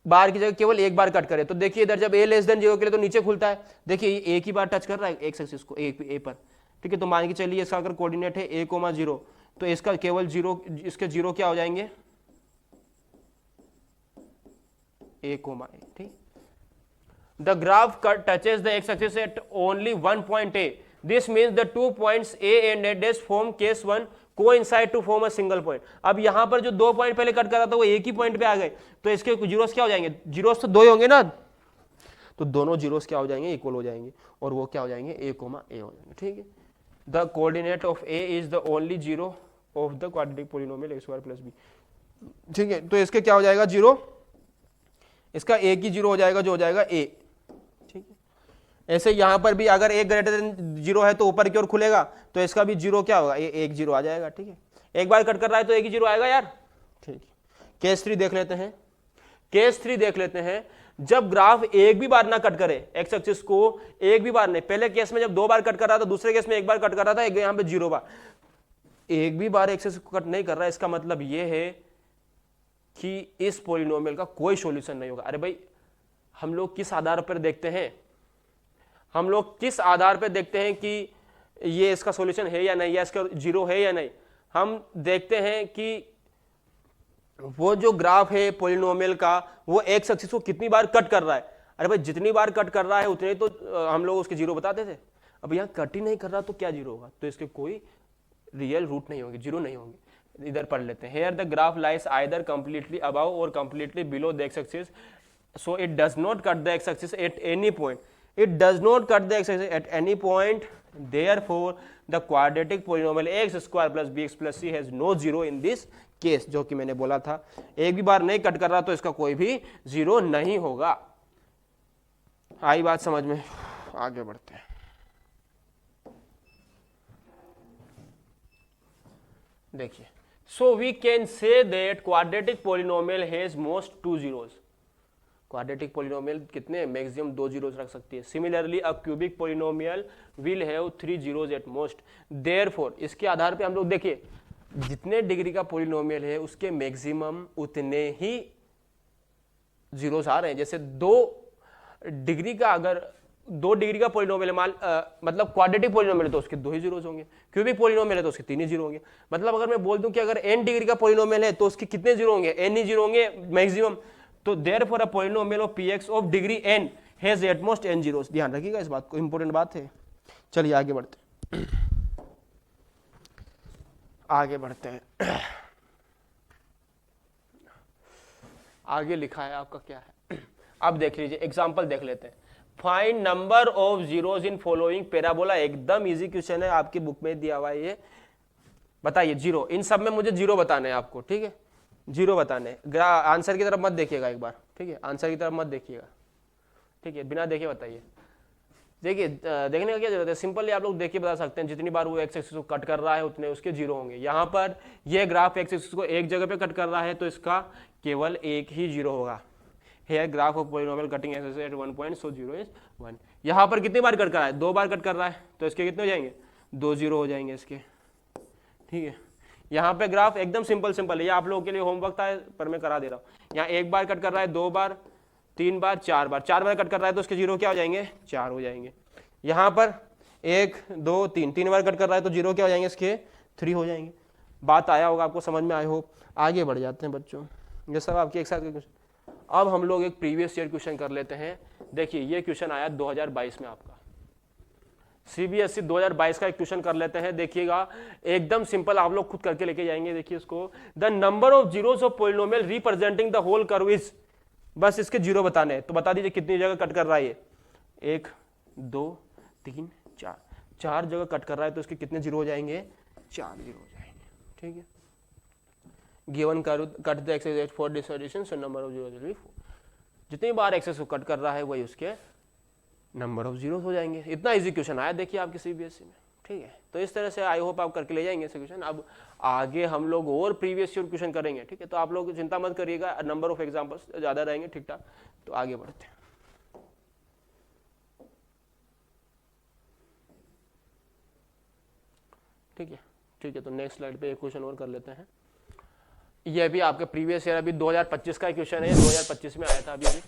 बार की जगह केवल एक बार कट करे। तो देखिए इधर जब a लेस देन 0 के लिए तो नीचे खुलता है, देखिए एक ही बार टच कर रहा है एक्स एक्सिस को ए पर, ठीक है। तो मान के चलिए इसका अगर कोऑर्डिनेट है a,0, तो इसका केवल जीरो, इसके जीरो क्या हो जाएंगे, a,a, ठीक। The graph touches the x axis eight only one point A, this means the 2 points A and A dash form case 1 coincide to form a single point। अब यहां पर जो 2 पॉइंट पहले कट कर रहा था वो एक ही पॉइंट पे आ गए, तो इसके जीरोस क्या हो जाएंगे, जीरोस तो 2 ही होंगे ना, तो दोनों जीरोस क्या हो जाएंगे, इक्वल हो जाएंगे, और वो क्या हो जाएंगे, A, A हो जाएंगे। ठीक है, the coordinate of A is the only zero of the quadratic polynomial a square plus b। ठीक है, तो इसके क्या हो जाएगा जीरो, इसका एक ही जीरो हो जाएगा जो हो जाएगा A। ठीक है, ऐसे यहां पर भी अगर एक ग्रेटर देन जीरो है तो ऊपर की ओर खुलेगा, तो इसका भी जीरो क्या होगा, एक जीरो आ जाएगा। ठीक है, एक बार कट कर रहा है तो एक ही जीरो आएगा यार। ठीक है, केस 3 देख लेते हैं, केस 3 देख लेते हैं। जब ग्राफ एक भी बार ना कट करे एक्स एक्सिस को, एक भी बार नहीं, पहले केस में जब 2 बार कट कर रहा था, दूसरे केस में एक बार कट कर रहा था, यहां पे 0 बार, एक भी बार एक्स एक्सिस को कट नहीं कर रहा है, इसका मतलब यह है कि इस पॉलिनोमियल का कोई सॉल्यूशन नहीं होगा। अरे भाई, हम लोग किस आधार पर देखते हैं, हम लोग किस आधार पर देखते हैं कि ये इसका सॉल्यूशन है या नहीं, या इसका जीरो है या नहीं? हम देखते हैं कि वो जो ग्राफ है पॉलिनोमियल का, वो एक्स एक्सिस को कितनी बार कट कर रहा है। अरे भाई, जितनी बार कट कर रहा है उतने तो हम लोग उसके जीरो बताते थे। अब यहाँ कट ही नहीं कर रहा तो क्या जीरो होगा, तो इसके कोई रियल रूट नहीं होंगे, जीरो नहीं होंगे। इधर पढ़ लेते हैं, here the graph lies either completely above और completely below the x axis, so it does not cut the x axis at any point, it does not cut the x axis at any point, therefore the quadratic polynomial x square plus bx plus c has no zero in this case। जो कि मैंने बोला था, एक भी बार नहीं cut कर रहा तो इसका कोई भी जीरो नहीं होगा। आई बात समझ में? आगे बढ़ते हैं। देखिए, so we can say that quadratic polynomial has most 2 zeros। Quadratic polynomial कितने, मैक्सिमम 2 जीरोस रख सकती है। Similarly a cubic polynomial will have 3 zeros at most, therefore इसके आधार पे हम लोग देखिए, जितने डिग्री का पॉलिनोमियल है उसके मैक्सिमम उतने ही जीरोस आ रहे हैं। जैसे 2 डिग्री का, अगर 2 डिग्री का पॉलिनोमियल मतलब क्वाड्रेटिक पॉलिनोमियल है तो उसके 2 ही जीरोस होंगे, क्यूबिक पॉलिनोमियल है तो उसके 3 ही जीरो होंगे। मतलब अगर मैं बोल दूं कि अगर n डिग्री का पॉलिनोमियल है तो उसके कितने जीरो होंगे, n ही जीरो होंगे मैक्सिमम। तो therefore a polynomial of px of degree n has at most n zeros। ध्यान रखिएगा इस बात को, इंपॉर्टेंट बात है। चलिए आगे बढ़ते हैं, आगे बढ़ते हैं। आगे लिखा है आपका क्या है, अब देख लीजिए, एग्जांपल देख लेते हैं। Find number of zeros in following parabola. एकदम इजी क्वेश्चन है, आपकी बुक में दिया हुआ है ये। बताइए जीरो, इन सब में मुझे जीरो बताने हैं आपको। ठीक है, जीरो बताने, आंसर की तरफ मत देखिएगा एक बार। ठीक है, आंसर की तरफ मत देखिएगा। ठीक है, बिना देखे बताइए। देखिए, देखने का क्या जरूरत है, सिंपली आप लोग देख के बता सकते हैं। जितनी बार वो एक्स एक्सिस को कट कर रहा है उतने उसके जीरो होंगे। यहाँ पर ये ग्राफ एक्स एक्सिस को एक जगह पे कट कर रहा है तो इसका केवल एक ही जीरो होगा। Here graph of polynomial cutting x axis at 1 point, so zero is 1। यहाँ पर कितनी बार कट कर रहा है, 2 बार कट कर रहा है, तो इसके कितने हो जाएंगे, 2 जीरो हो जाएंगे इसके। ठीक है, यहाँ पे ग्राफ एकदम सिंपल है, ये आप लोगों के लिए होमवर्क था पर मैं करा दे रहा हूँ। यहाँ एक बार कट कर रहा है, 2 बार, 3 बार, 4 बार, 4 बार कट कर रहा है तो उसके जीरो क्या हो जाएंगे, 4 हो जाएंगे। यहाँ पर 1 2 3, 3 बार कट कर रहा है तो जीरो क्या हो जाएंगे इसके, 3 हो जाएंगे। बात आया होगा आपको, समझ में आई होप। आगे बढ़ जाते हैं बच्चों, ये सब आपके एक साथ के क्वेश्चन। अब हम लोग एक प्रीवियस ईयर क्वेश्चन कर लेते हैं। देखिए, ये क्वेश्चन आया 2022 में आपका, सीबीएसई 2022 का एक क्वेश्चन कर लेते हैं। देखिएगा, एकदम सिंपल, आप लोग खुद करके लेके जाएंगे। देखिए इसको, the number of zeros of polynomial representing the whole curve is, बस इसके जीरो बताने हैं। तो बता दीजिए कितनी जगह कट कर रहा है ये, 1 2 3 4, 4 जगह कट कर रहा है तो इसके कितने जीरो हो जाएंगे, 4 जीरो हो जाएंगे। ठीक है, given curve cut the axis at 4 disordination, so number of zeros will be 4। जितनी बार एक्सिस को कट कर रहा है वही उसके नंबर ऑफ जीरोस हो जाएंगे। इतना इजी क्वेश्चन आया देखिए आपके सीबीएसई में। ठीक है, तो इस तरह से आई होप आप करके ले जाएंगे ऐसे क्वेश्चन। अब आगे हम लोग और प्रीवियस ईयर क्वेश्चन करेंगे। ठीक है, तो आप लोग चिंता मत करिएगा, नंबर ऑफ एग्जांपल्स ज़्यादा रहेंगे। ठीक ठाक, तो आगे बढ़ते हैं। ठीक है, तो नेक्स्ट स्लाइड पे एक क्वेश्चन और कर लेते हैं। यह भी आपके प्रीवियस ईयर, अभी 2025 का क्वेश्चन है, 2025 में आया था अभी।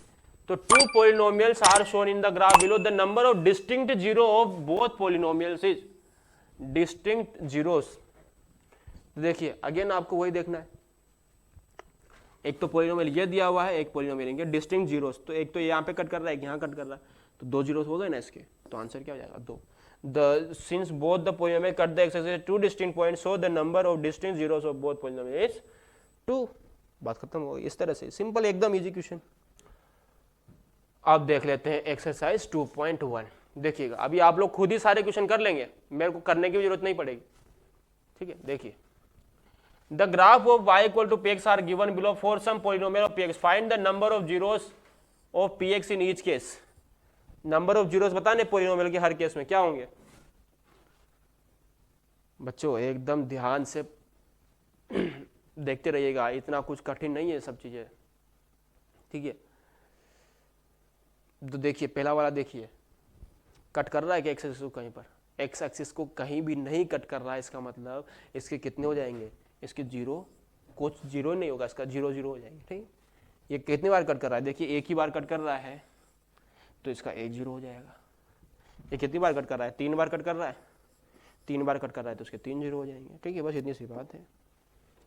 तो 2 polynomials are shown in the graph below, the number of distinct zero of both polynomials is distinct zeros। देखिए अगेन आपको वही देखना है, एक तो पॉलिनोमियल ये दिया हुआ है, एक पॉलिनोमियल इनके डिस्टिंक्ट जीरोस, तो एक तो यहाँ पे कट कर रहा है, एक यहाँ कट कर रहा है, तो 2 जीरोस हो गए ना इसके, तो आंसर क्या हो जाएगा 2। Since both the polynomial cut the x-axis at 2 distinct points, so the number of distinct zeros of both polynomial is 2। बात खत्म हो गई। इस तरह से सिंपल एकदम इजी क्वेश्चन। अब देख लेते हैं एक्सरसाइज 2.1। देखिएगा अभी आप लोग खुद ही सारे क्वेश्चन कर लेंगे, मेरे को करने की जरूरत नहीं पड़ेगी, ठीक है। देखिए the graph of y equal to px are given below for some polynomial of px, find the number of zeros of px in each case. Number of zeros बताने पॉलिनोमियल के हर केस में क्या होंगे बच्चों, एकदम ध्यान से देखते रहिएगा, इतना कुछ कठिन नहीं है सब चीजें, ठीक है। तो देखिए पहला वाला देखिए, कट कर रहा है कि एक्स एक्सिस को कहीं पर, एक्स एक्सिस को कहीं भी नहीं कट कर रहा है, इसका मतलब इसके कितने हो जाएंगे, इसके जीरो, कुछ जीरो नहीं होगा, इसका 0 0 हो जाएंगे, ठीक। ये कितनी बार कट कर रहा है, देखिए एक ही बार कट कर रहा है तो इसका 1 0 हो जाएगा। ये कितनी बार कट कर रहा है, 3 बार कट कर रहा है, 3 बार कट कर रहा है तो उसके 3 0 हो जाएंगे, ठीक है। बस इतनी सी बात है।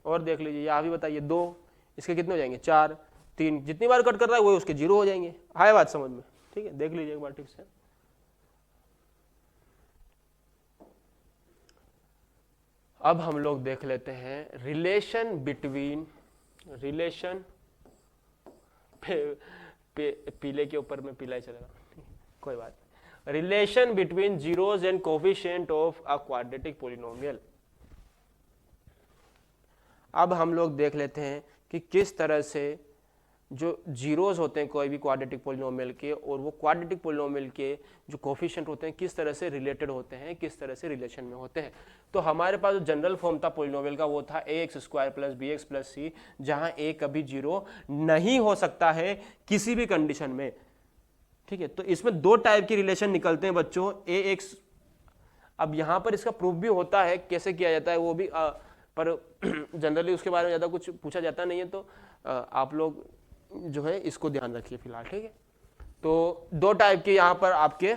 और देख लीजिए यहाँ भी बताइए 2, इसके कितने हो जाएंगे 4, 3, जितनी बार कट कर रहा है वो उसके 0 हो जाएंगे। आए बात समझ में, ठीक है। देख लीजिए एक बार ठीक से। अब हम लोग देख लेते हैं रिलेशन बिटवीन, रिलेशन पीले के ऊपर में पीला ही चलेगा, कोई बात नहीं। Relation between zeros and coefficient of a quadratic polynomial. अब हम लोग देख लेते हैं कि किस तरह से जो जीरोस होते हैं कोई भी क्वाड्रेटिक पॉलिनोमियल के, और वो क्वाड्रेटिक पॉलिनोमियल के जो कोफिशिएंट होते हैं किस तरह से रिलेटेड होते हैं, किस तरह से रिलेशन में होते हैं। तो हमारे पास जो जनरल फॉर्म था पॉलिनोमियल का वो था ax² + bx + c, जहां a कभी 0 नहीं हो सकता है किसी भी कंडीशन में, ठीक है। तो इसमें 2 टाइप के रिलेशन निकलते हैं बच्चों, ax। अब यहां पर इसका प्रूफ भी होता है, कैसे किया जाता है वो भी, पर जनरली उसके बारे में ज्यादा कुछ पूछा जाता नहीं है, तो आप लोग जो है इसको ध्यान रखिए फिलहाल, ठीक है। तो 2 टाइप के यहां पर आपके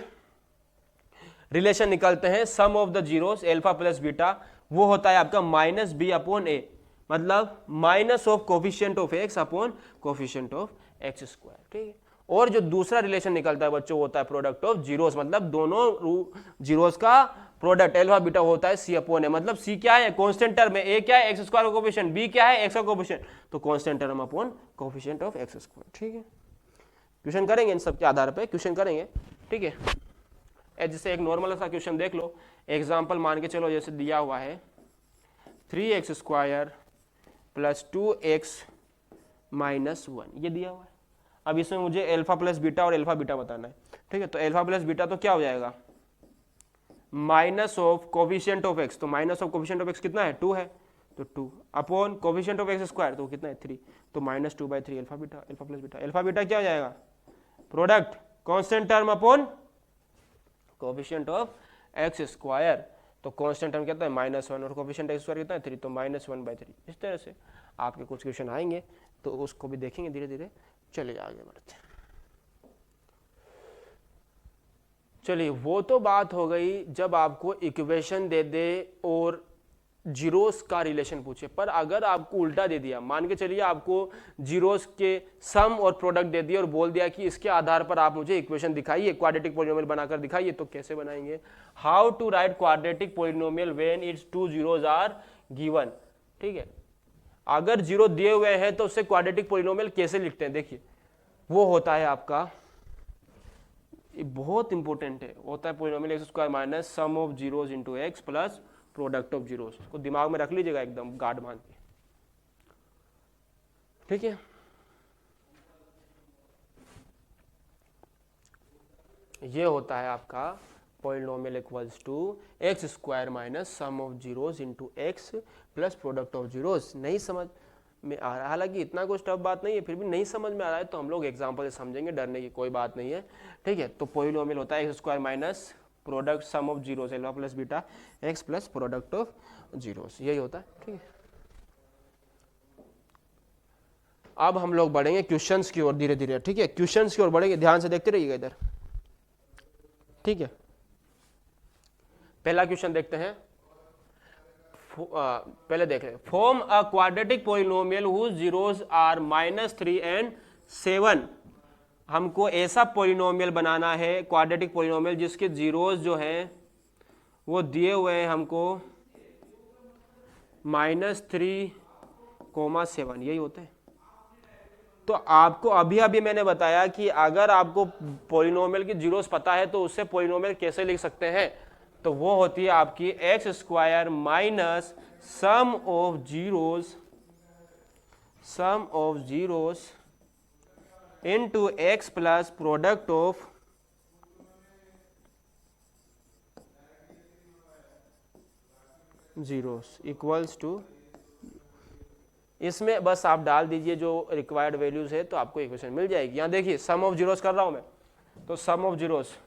रिलेशन निकलते हैं। Sum of the zeros alpha plus beta, वो होता है आपका -b/a, मतलब minus of coefficient of x upon coefficient of x², ठीक है। और जो दूसरा रिलेशन निकलता है बच्चों होता है प्रोडक्ट ऑफ जीरोस, मतलब दोनों जीरोस का प्रोडक्ट अल्फा बीटा होता है c/a, मतलब c क्या है कांस्टेंट टर्म है, a क्या है x² का कोफिशिएंट, b क्या है x का कोफिशिएंट, तो constant term upon coefficient of x², ठीक है। क्वेश्चन करेंगे इन सब के आधार पर, क्वेश्चन करेंगे, ठीक है। जैसे एक नॉर्मल सा क्वेश्चन देख लो, एग्जांपल मान के चलो, जैसे दिया हुआ है 3x² + 2x - 1, ये दिया हुआ है। अब इसमें मुझे अल्फा प्लस बीटा और अल्फा बीटा बताना है, ठीक है। तो अल्फा प्लस बीटा तो क्या हो जाएगा, minus of coefficient of x, तो minus of coefficient of x कितना है 2 है, तो 2 अपॉन कोफिशिएंट ऑफ x², तो कितना है 3, तो -2/3 alpha beta, alpha plus beta. Alpha beta क्या हो जाएगा, product constant term upon coefficient of x², तो कांस्टेंट टर्म कितना है -1 और कोफिशिएंट x² कितना है 3, तो -1/3। इस तरह से आपके कुछ क्वेश्चन आएंगे, तो उसको भी देखेंगे धीरे धीरे। चलिए आगे बढ़ते हैं। चलिए वो तो बात हो गई जब आपको इक्वेशन दे दे और जीरोस का रिलेशन पूछे, पर अगर आपको उल्टा दे दिया, मान के चलिए आपको जीरोस के सम और प्रोडक्ट दे दिया और बोल दिया कि इसके आधार पर आप मुझे इक्वेशन दिखाइए, क्वाड्रेटिक पॉलिनोमियल बनाकर दिखाइए, तो कैसे बनाएंगे, how to write quadratic polynomial when it's 2 zeros are given, ठीक है। अगर जीरो दिए हुए हैं तो उससे क्वाड्रेटिक पॉलिनोमियल कैसे लिखते हैं, देखिए वो होता है आपका, बहुत इंपॉर्टेंट है, होता है polynomial x² - sum of zeros into x plus product of zeros. को दिमाग में रख लीजिएगा एकदम गार्ड मान के, ठीक है। ये होता है आपका polynomial equals to x² - sum of zeros into x plus product of zeros. नहीं समझ में आ रहा, हालांकि इतना कुछ टफ बात नहीं है, फिर भी नहीं समझ में आ रहा है तो हम लोग एग्जांपल से समझेंगे, डरने की कोई बात नहीं है, ठीक है। तो पॉलिनोमियल होता है x² - product sum of zeros alpha plus beta x plus product of zeros, यही होता है, ठीक है। अब हम लोग बढ़ेंगे क्वेश्चंस की ओर धीरे धीरे, ठीक है। क्वेश्चंस की ओर बढ़ेंगे, ध्यान से देखते रहिएगा इधर, ठीक है। पहला क्वेश्चन देखते हैं, पहले देख रहे form a quadratic polynomial whose zeros are -3 and 7। हमको ऐसा पोलिनोमियल बनाना है, क्वाड्रेटिक पोलिनोमियल जिसके जीरोस जो हैं वो दिए हुए हैं हमको -3, 7 यही होते हैं। तो आपको अभी अभी मैंने बताया कि अगर आपको पोलिनोमियल की जीरोस पता है तो उससे पोलिनोमियल कैसे लिख सकते हैं, तो वो होती है आपकी x² minus sum of zeros into x plus product of zeros equals to, इसमें बस आप डाल दीजिए जो रिक्वायर्ड वैल्यूज है तो आपको इक्वेशन मिल जाएगी। यहां देखिए सम ऑफ जीरोस कर रहा हूं मैं, तो सम ऑफ जीरोस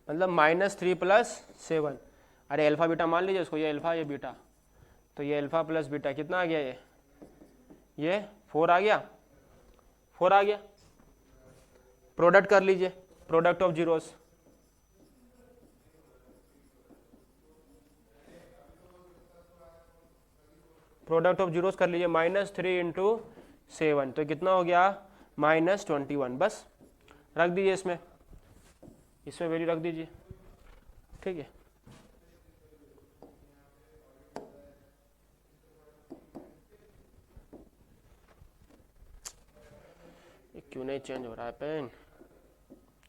मतलब -3 + 7। अरे अल्फा बीटा मान लीजिए इसको, ये अल्फा ये बीटा, तो ये अल्फा प्लस बीटा कितना आ गया, ये 4 आ गया, 4 आ गया। प्रोडक्ट कर लीजिए, product of zeros, product of zeros कर लीजिए, -3 × 7 तो कितना हो गया -21। बस रख दीजिए इसमें वैल्यू रख दीजिए, ठीक है। क्यों नहीं चेंज हो रहा है पेन,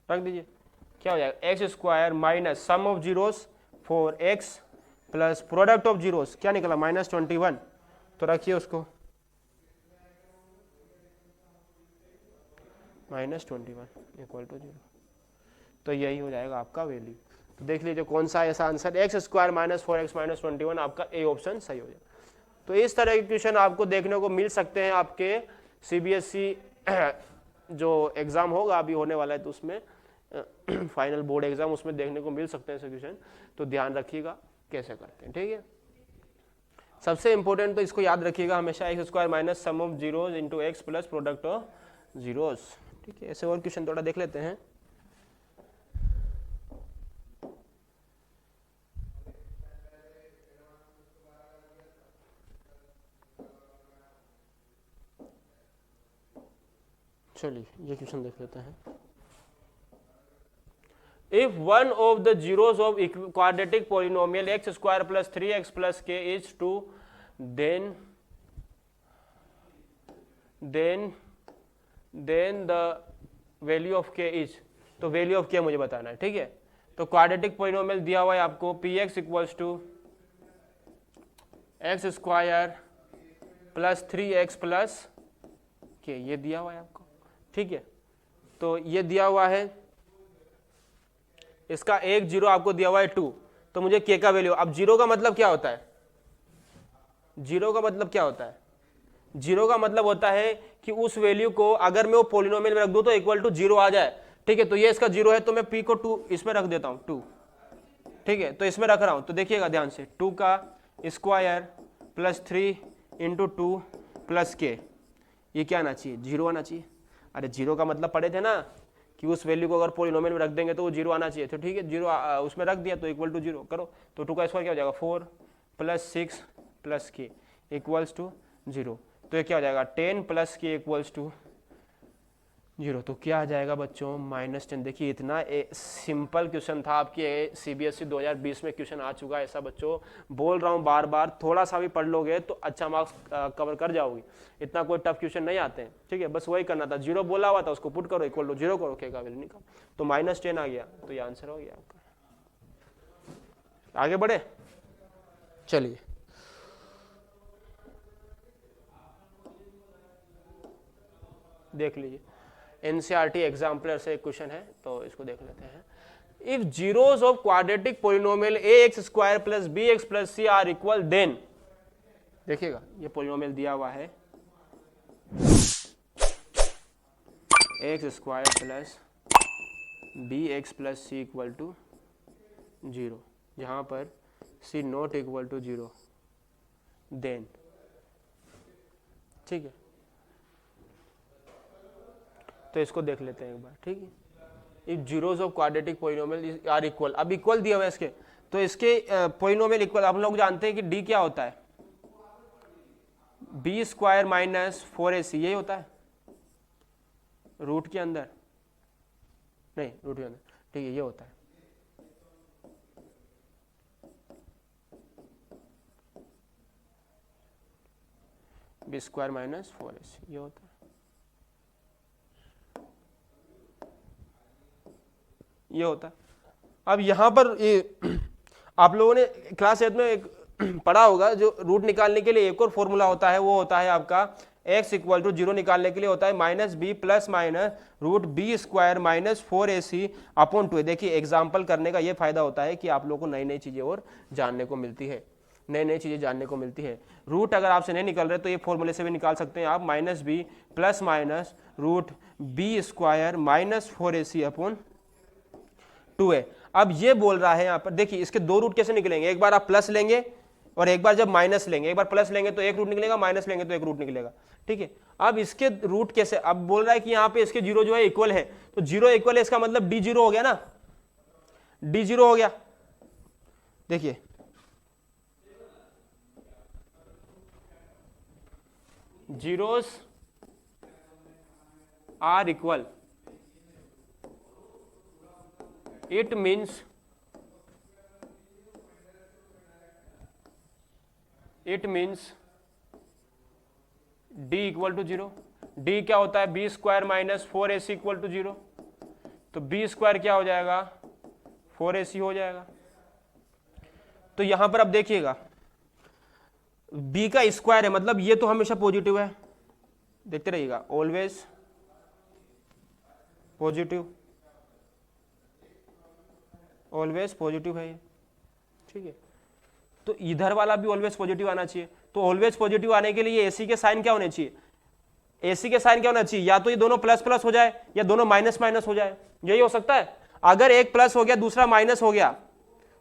रख दीजिए। क्या हो जाएगा x² minus sum of zeros 4x plus product of zeros क्या निकला -21, तो रखिए उसको -21 इक्वल टू 0, तो यही हो जाएगा आपका वैल्यू। तो देख लीजिए कौन सा ऐसा answer, x² minus 4x minus 21 आपका ए ऑप्शन सही हो जाएगा। तो इस तरह के क्वेश्चन आपको देखने को मिल सकते हैं आपके CBSE जो एग्जाम होगा अभी होने वाला है, तो उसमें फाइनल बोर्ड एग्जाम, उसमें देखने को मिल सकते हैं ऐसे क्वेश्चन। तो ध्यान रखिएगा कैसे करते हैं, ठीक है। सबसे इंपॉर्टेंट तो इसको याद रखिएगा हमेशा, x² minus sum of zeros into x plus product of zeros, ठीक है। ऐसे और क्वेश्चन थोड़ा देख लेते हैं। चलिए ये क्वेश्चन देख लेते हैं। If one of the zeros of quadratic polynomial x² plus 3x plus k is 2, then the value of k is, तो value of k मुझे बताना है, ठीक है। तो क्वाड्रेटिक पोलिनोमियल दिया हुआ है आपको px equals to x² plus 3x plus k, ये दिया हुआ है आपको, ठीक है। तो ये दिया हुआ है, इसका एक जीरो आपको दिया हुआ है 2, तो मुझे k का वैल्यू, अब जीरो का मतलब क्या होता है, जीरो का मतलब क्या होता है, जीरो का मतलब होता है कि उस वैल्यू को अगर मैं वो पोलिनोमियल में रख दूं तो इक्वल टू 0 आ जाए, ठीक है। तो ये इसका जीरो है, तो मैं p को 2 इसमें रख देता हूं 2, ठीक है। तो इसमें रख रहा हूं, तो देखिएगा ध्यान से, 2 का स्क्वायर प्लस 3 × 2 प्लस k, ये क्या आना चाहिए, 0 आना चाहिए। अरे जीरो का मतलब पढ़े थे ना कि उस वैल्यू को अगर पोलिनोमियल में रख देंगे तो वो 0 आना चाहिए, तो ठीक है, 0 उसमें रख दिया तो इक्वल टू 0 करो, तो 2 का स्क्वायर क्या हो जाएगा 4 plus 6 plus k equals to 0, तो ये क्या हो जाएगा 10 प्लस k इक्वल्स टू 0, तो क्या आ जाएगा बच्चों -10। देखिए इतना सिंपल क्वेश्चन था, आपके CBSE 2020 में क्वेश्चन आ चुका है ऐसा। बच्चों बोल रहा हूँ बार बार, थोड़ा सा भी पढ़ लोगे तो अच्छा मार्क्स कवर कर जाओगे, इतना कोई टफ क्वेश्चन नहीं आते हैं, ठीक है। बस वही करना था, 0 बोला हुआ था उसको पुट करो इक्वल टू 0 करो, k का वैल्यू निकालो, तो -10 आ गया, तो ये आंसर हो गया आपका। आगे बढ़े, चलिए देख लीजिए, NCERT एग्जाम्पलर से एक क्वेश्चन है, तो इसको देख लेते हैं। If zeros of quadratic polynomial ax² plus bx plus c are equal, then देखिएगा ये पोलिनोमियल दिया हुआ है x² plus bx plus c equal to 0, जहां पर c not equal to 0, then, ठीक है। तो इसको देख लेते हैं एक बार, ठीक है। If zeros of quadratic polynomial are equal, अब इक्वल दिया हुआ है इसके, तो इसके पोलिनोमियल इक्वल, हम लोग जानते हैं कि डी क्या होता है, बी स्क्वायर माइनस 4ac, यही होता है रूट के अंदर, नहीं रूट के अंदर, ठीक है ये होता है। बी स्क्वायर माइनस 4ac ये होता है, ये होता है। अब यहां पर ये आप लोगों ने क्लास 8 में एक पढ़ा होगा, जो रूट निकालने के लिए एक और फॉर्मूला होता है, वो होता है आपका x इक्वल टू 0 निकालने के लिए होता है minus b plus minus root b square minus 4ac upon 2। देखिए एग्जाम्पल करने का ये फायदा होता है कि आप लोगों को नई नई चीजें और जानने को मिलती है, नई नई चीजें जानने को मिलती है। रूट अगर आपसे नहीं निकल रहे तो ये फॉर्मूले से भी निकाल सकते हैं आप, minus b plus minus root b square minus 4ac upon 2 है। अब ये बोल रहा है यहाँ पर, देखिए इसके दो रूट कैसे निकलेंगे, एक बार आप प्लस लेंगे और एक बार जब माइनस लेंगे, एक बार प्लस लेंगे तो एक रूट निकलेगा, माइनस लेंगे तो एक रूट निकलेगा, ठीक है। अब इसके रूट कैसे, अब बोल रहा है कि यहाँ पे इसके जीरो जो है इक्वल है, तो जीरो इक्वल है इसका मतलब डी जीरो हो गया ना, डी जीरो हो गया। देखिए zeros are equal, it means d equal to 0। d क्या होता है, b square minus 4ac equal to 0, तो बी स्क्वायर क्या हो जाएगा 4ac हो जाएगा। तो यहां पर अब देखिएगा b का स्क्वायर है, मतलब ये तो हमेशा पॉजिटिव है, देखते रहिएगा ऑलवेज पॉजिटिव, ऑलवेज पॉजिटिव है ये, ठीक है। तो इधर वाला भी ऑलवेज पॉजिटिव आना चाहिए, तो ऑलवेज पॉजिटिव आने के लिए एसी के साइन क्या होने चाहिए, एसी के साइन क्या होना चाहिए, या तो ये दोनों प्लस प्लस हो जाए या दोनों माइनस माइनस हो जाए, यही हो सकता है। अगर एक प्लस हो गया दूसरा माइनस हो गया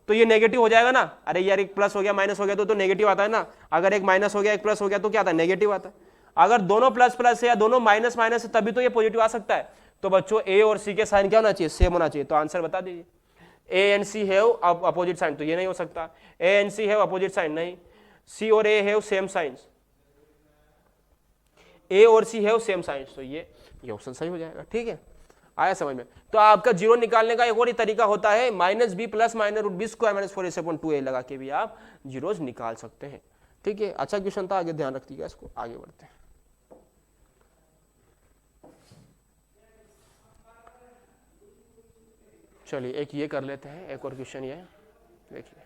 तो ये नेगेटिव हो जाएगा ना, अरे यार एक प्लस हो गया माइनस हो गया तो नेगेटिव आता है ना, अगर एक माइनस हो गया एक प्लस हो गया तो क्या आता है, नेगेटिव आता है। अगर दोनों प्लस प्लस है या दोनों माइनस माइनस है तभी तो ये पॉजिटिव आ सकता है। तो बच्चों ए और सी के साइन क्या होना चाहिए, सेम होना चाहिए, तो आंसर बता दीजिए। A and c have opposite sign, तो ये नहीं हो सकता, a and c have opposite sign नहीं, सी और a have same signs, a और सी हैव सेम साइंस, तो ये ऑप्शन सही हो जाएगा, ठीक है। आया समझ में। तो आपका जीरो निकालने का एक और ही तरीका होता है, minus b plus minus root b square minus 4ac upon 2a लगा के भी आप जीरोस निकाल सकते हैं, ठीक है। अच्छा क्वेश्चन था, आगे ध्यान रखिएगा इसको, आगे बढ़ते हैं। चलिए एक ये कर लेते हैं, एक और क्वेश्चन ये देखिए,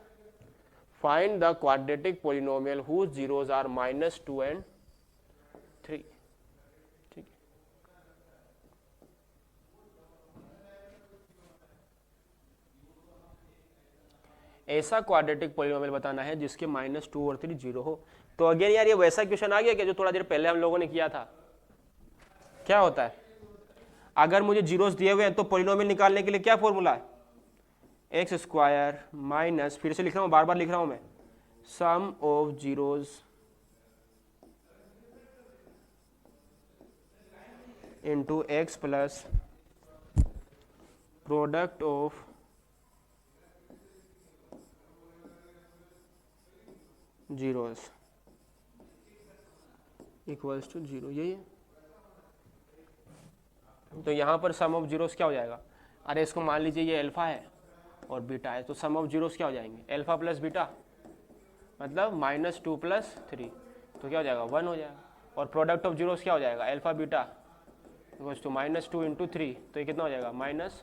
find the quadratic polynomial whose zeros are -2 and 3, ठीक है। ऐसा क्वाड्रेटिक पोलिनोमियल बताना है जिसके -2 और 3 जीरो हो। तो अगेन यार ये वैसा क्वेश्चन आ गया कि जो थोड़ा देर पहले हम लोगों ने किया था। क्या होता है, अगर मुझे जीरोस दिए हुए हैं तो पोलिनोमियल निकालने के लिए क्या फॉर्मूला है, एक्स स्क्वायर माइनस, फिर से लिख रहा हूं, बार बार लिख रहा हूं मैं, sum of zeros into x plus product of zeros equals to 0, यही है। तो यहां पर सम ऑफ जीरोस क्या हो जाएगा, अरे इसको मान लीजिए ये अल्फा है और बीटा है, तो सम ऑफ जीरोस क्या हो जाएंगे, अल्फा प्लस बीटा मतलब -2 + 3, तो क्या हो जाएगा 1 हो जाएगा। और प्रोडक्ट ऑफ जीरोस क्या हो जाएगा, अल्फा बीटा इक्वल्स टू -2 × 3, तो ये कितना हो जाएगा माइनस,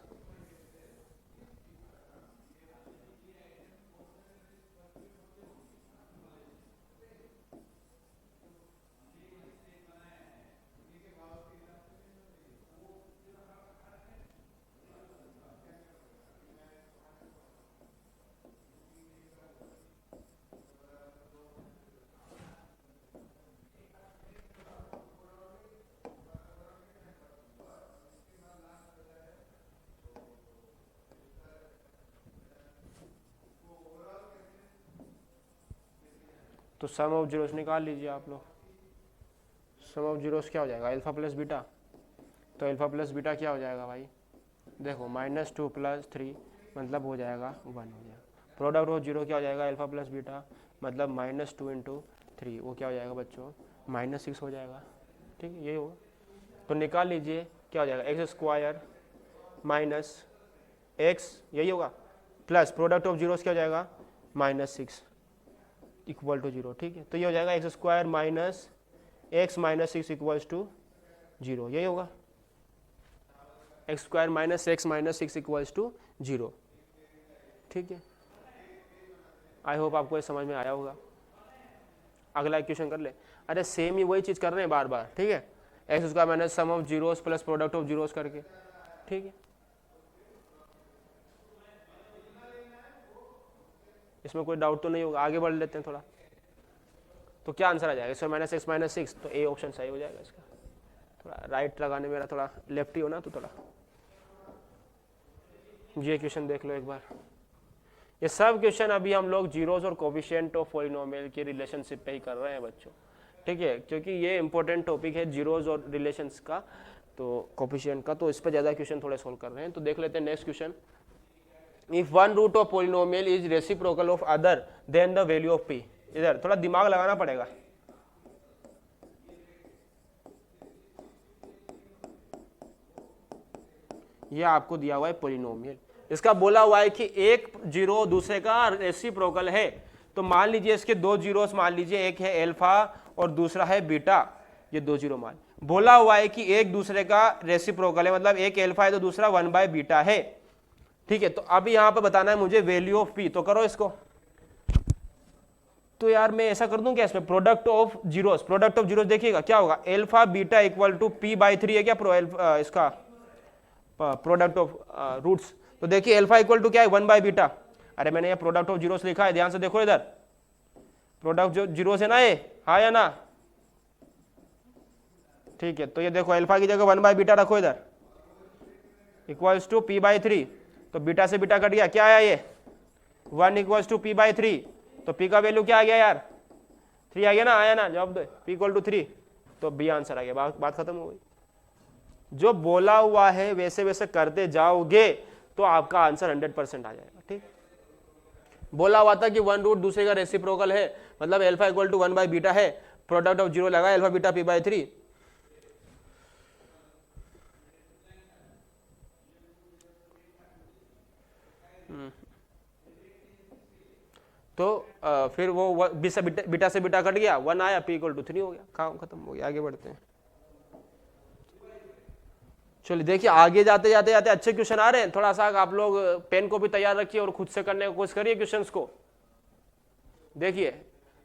तो सम ऑफ जीरोस निकाल लीजिए आप लोग। सम ऑफ जीरोस क्या हो जाएगा, अल्फा प्लस बीटा, तो अल्फा प्लस बीटा क्या हो जाएगा भाई देखो -2 + 3 मतलब हो जाएगा 1 हो जाएगा। प्रोडक्ट ऑफ जीरो क्या हो जाएगा, अल्फा प्लस बीटा मतलब -2 × 3 वो क्या हो जाएगा बच्चों, -6 हो जाएगा। ठीक है, यही होगा। तो निकाल लीजिए क्या हो जाएगा, x² माइनस x यही होगा प्लस प्रोडक्ट ऑफ जीरोस क्या हो जाएगा -6 इक्वल टू 0। ठीक है, तो ये हो जाएगा x² minus x minus 6 equals to 0, यही होगा x² minus x minus 6 equals to 0। ठीक है, आई होप आपको ये समझ में आया होगा। अगला इक्वेशन कर ले। अरे सेम ही वही चीज़ कर रहे हैं बार बार। ठीक है, x² minus sum of zeros plus product of zeros करके। ठीक है, इसमें कोई डाउट तो नहीं होगा, आगे बढ़ लेते हैं थोड़ा। तो क्या आंसर आ जाएगा, x माइनस x माइनस 6, तो ए ऑप्शन सही हो जाएगा इसका। थोड़ा राइट लगाने मेरा थोड़ा लेफ्टी हो ना, तो थोड़ा ये क्वेश्चन देख लो एक बार। ये सब क्वेश्चन अभी हम लोग जीरोस और कोफिशिएंट ऑफ पॉलिनोमियल की रिलेशनशिप पे ही कर रहे हैं बच्चों। ठीक है, क्योंकि ये इंपॉर्टेंट टॉपिक है जीरोस और रिलेशंस का, तो कोफिशिएंट का, तो इस पर ज़्यादा क्वेश्चन थोड़े सोल्व कर रहे हैं। तो देख लेते हैं next question. If one root of polynomial is reciprocal of other then the value of p. इधर थोड़ा दिमाग लगाना पड़ेगा। ये आपको दिया हुआ है पॉलिनोमियल, इसका बोला हुआ है कि एक जीरो दूसरे का रेसिप्रोकल है। तो मान लीजिए इसके दो जीरोस मान लीजिए, एक है अल्फा और दूसरा है बीटा, ये दो जीरो मान बोला हुआ है कि एक दूसरे का रेसिप्रोकल है, मतलब एक अल्फा है तो दूसरा 1/बीटा है। ठीक है, तो अब यहां पर बताना है मुझे वैल्यू ऑफ पी, तो करो इसको। तो यार मैं ऐसा कर दूं क्या इसमें, product of zeros, product of zeros देखिएगा क्या होगा, alpha beta equal to p/3 है क्या इसका प्रोडक्ट ऑफ रूट्स। तो देखिए अल्फा इक्वल टू क्या है 1/बीटा। अरे मैंने ये प्रोडक्ट ऑफ जीरोस लिखा है, ध्यान से देखो इधर, प्रोडक्ट जो जीरोस है ना ये, हाँ या ना। ठीक है, तो ये देखो अल्फा की जगह 1/बीटा रखो इधर, इक्वल्स टू p/3। तो बीटा से बीटा कट गया, क्या आया ये 1 इक्वल्स टू p/3। तो p का वैल्यू क्या आ गया यार 3 आ गया ना, आया ना, जवाब दो p इक्वल टू 3। तो बी आंसर आ गया, बात खत्म हो गई। जो बोला हुआ है वैसे वैसे करते जाओगे तो आपका आंसर 100% आ जाएगा। ठीक, बोला हुआ था कि वन रूट दूसरे का रेसिप्रोकल है, मतलब अल्फा इक्वल टू 1/बीटा है, प्रोडक्ट ऑफ जीरो लगा अल्फा बीटा p/3। तो फिर वो बीटा से बीटा कट गया, 1 आया, p इक्वल टू 3 हो गया, काम खत्म हो गया। आगे बढ़ते हैं, चलिए देखिए आगे जाते जाते जाते अच्छे क्वेश्चन आ रहे हैं। थोड़ा सा आप लोग पेन को भी तैयार रखिए और खुद से करने की कोशिश करिए क्वेश्चंस को। देखिए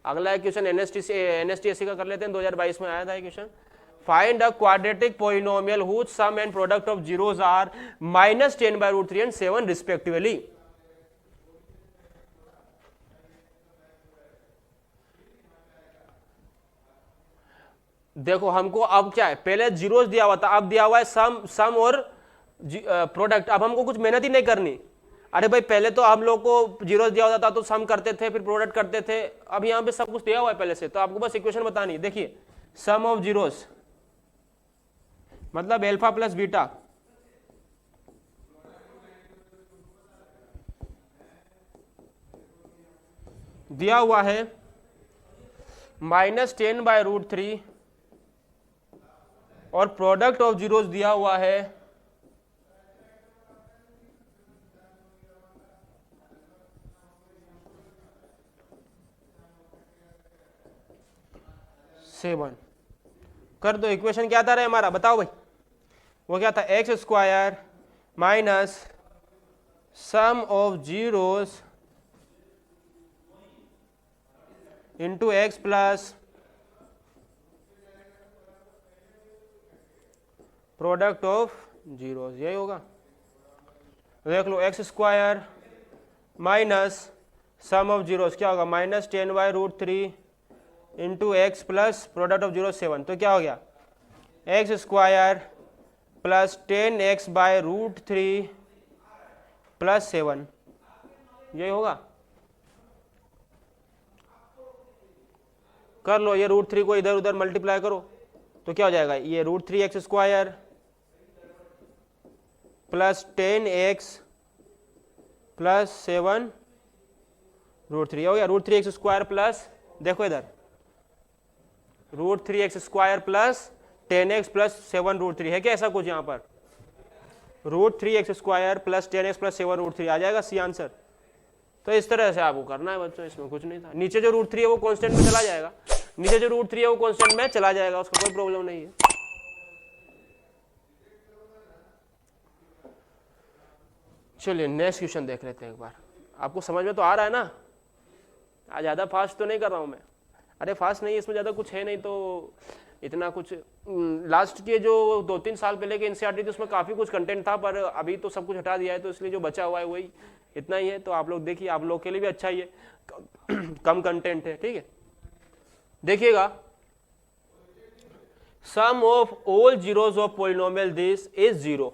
अगला क्वेश्चन एनएसटीएससी का कर लेते हैं, 2022 में आया था question. Find a quadratic polynomial whose sum and product of zeros are -10/√3 and 7 respectively. देखो हमको अब क्या है, पहले जीरोस दिया हुआ था, अब दिया हुआ है सम और प्रोडक्ट। अब हमको कुछ मेहनत ही नहीं करनी। अरे भाई पहले तो हम लोग को जीरोस दिया होता था तो सम करते थे, फिर प्रोडक्ट करते थे। अब यहाँ पे सब कुछ दिया हुआ है पहले से, तो आपको बस इक्वेशन बतानी। देखिए सम ऑफ जीरोस मतलब अल्फा प्लस बीटा, दिया हुआ है -10/√3 और प्रोडक्ट ऑफ जीरोस दिया हुआ है सेवन। कर दो, इक्वेशन क्या था रे हमारा, बताओ भाई। वो क्या था, x² minus sum of zeros into x plus product of zeros, यही होगा। देख लो x² minus sum of zeros क्या होगा, -10/√3 into x plus product of zero 7। तो क्या हो गया x² प्लस 10x/√3 प्लस 7, यही होगा। कर लो, ये √3 को इधर उधर मल्टीप्लाई करो तो क्या हो जाएगा, ये √3x² plus 10x plus 7 root 3 हो गया। रूट 3x स्क्वायर प्लस, देखो इधर, root 3x square plus 10x plus 7 root 3 है क्या ऐसा कुछ यहाँ पर? Root 3x square plus 10x plus 7 root 3 आ जाएगा सी आंसर। तो इस तरह से आपको करना है बच्चों, इसमें कुछ नहीं था। नीचे जो रूट 3 है वो कांस्टेंट में चला जाएगा, नीचे जो रूट 3 है वो कांस्टेंट में चला जाएगा, उसका कोई प्रॉब्लम नहीं है। चलिए नेक्स्ट क्वेश्चन देख लेते हैं एक बार। आपको समझ में तो आ रहा है ना? आज ज़्यादा फास्ट तो नहीं कर रहा हूँ मैं, अरे फास्ट नहीं, इसमें ज़्यादा कुछ है नहीं तो इतना कुछ। लास्ट के जो 2-3 साल पहले के एनसीईआरटी थी उसमें काफ़ी कुछ कंटेंट था, पर अभी तो सब कुछ हटा दिया है, तो इसलिए जो बचा हुआ है वही इतना ही है। तो आप लोग देखिए, आप लोग के लिए भी अच्छा ही है, कम कंटेंट है, ठीक है। देखिएगा, sum of all zeros of polynomial this is 0,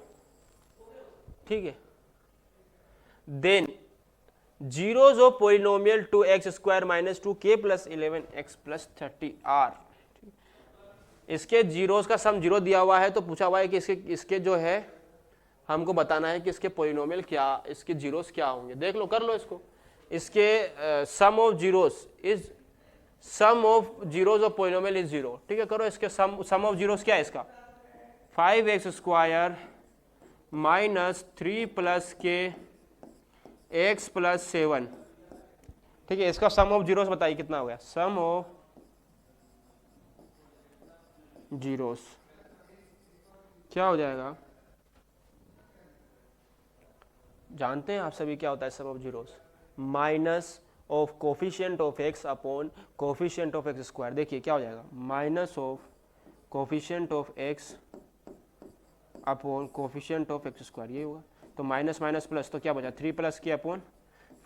ठीक है। Then zeros of polynomial 2x square minus 2k plus 11x plus 30 are. इसके जीरोस का सम 0 दिया हुआ है, तो पूछा हुआ है कि इसके जो है हमको बताना है कि इसके पॉलिनोमियल क्या, इसके जीरोस क्या होंगे। देख लो, कर लो इसको। इसके sum of zeros is, sum of zeros of polynomial is 0, ठीक है। करो इसके सम ऑफ जीरोस क्या है इसका, 5x स्क्वायर माइनस 3 प्लस के x प्लस 7, ठीक है। इसका सम ऑफ जीरोस बताइए कितना हो गया, सम ऑफ जीरोस क्या हो जाएगा, जानते हैं आप सभी क्या होता है sum of zeros, minus of coefficient of x upon coefficient of x square. देखिए क्या हो जाएगा, minus of coefficient of x upon coefficient of x square, ये होगा। तो माइनस माइनस प्लस, तो क्या बचा, 3 प्लस के अपॉन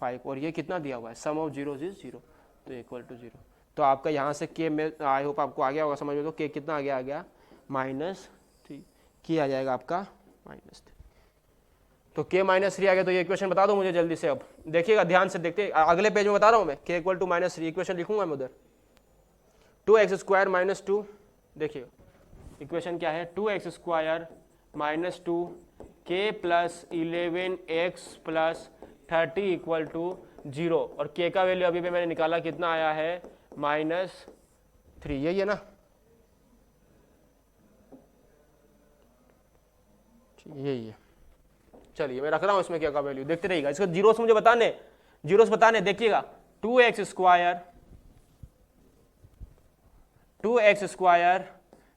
5, और ये कितना दिया हुआ है, सम ऑफ जीरोस इज 0, तो इक्वल टू 0। तो आपका यहाँ से के में, आई होप आपको आ गया होगा समझ में, तो के कितना आ गया, -3, की आ जाएगा आपका -3, तो के -3 आ गया। तो ये इक्वेशन बता दो मुझे जल्दी से। अब देखिएगा ध्यान से, देखते अगले पेज में बता रहा हूँ मैं, के इक्वल टू -3 इक्वेशन लिखूंगा मैं उधर। 2x स्क्वायर माइनस 2, देखिए इक्वेशन क्या है, 2x स्क्वायर माइनस 2 के plus 11x plus 30 equal to 0, और के का वैल्यू अभी भी मैंने निकाला, कितना आया है, -3, यही है ना, यही है। चलिए मैं रख रहा हूं इसमें क्या का वैल्यू, देखते रहिएगा। इसको जीरोस मुझे बताने, जीरोस बताने, देखिएगा 2x स्क्वायर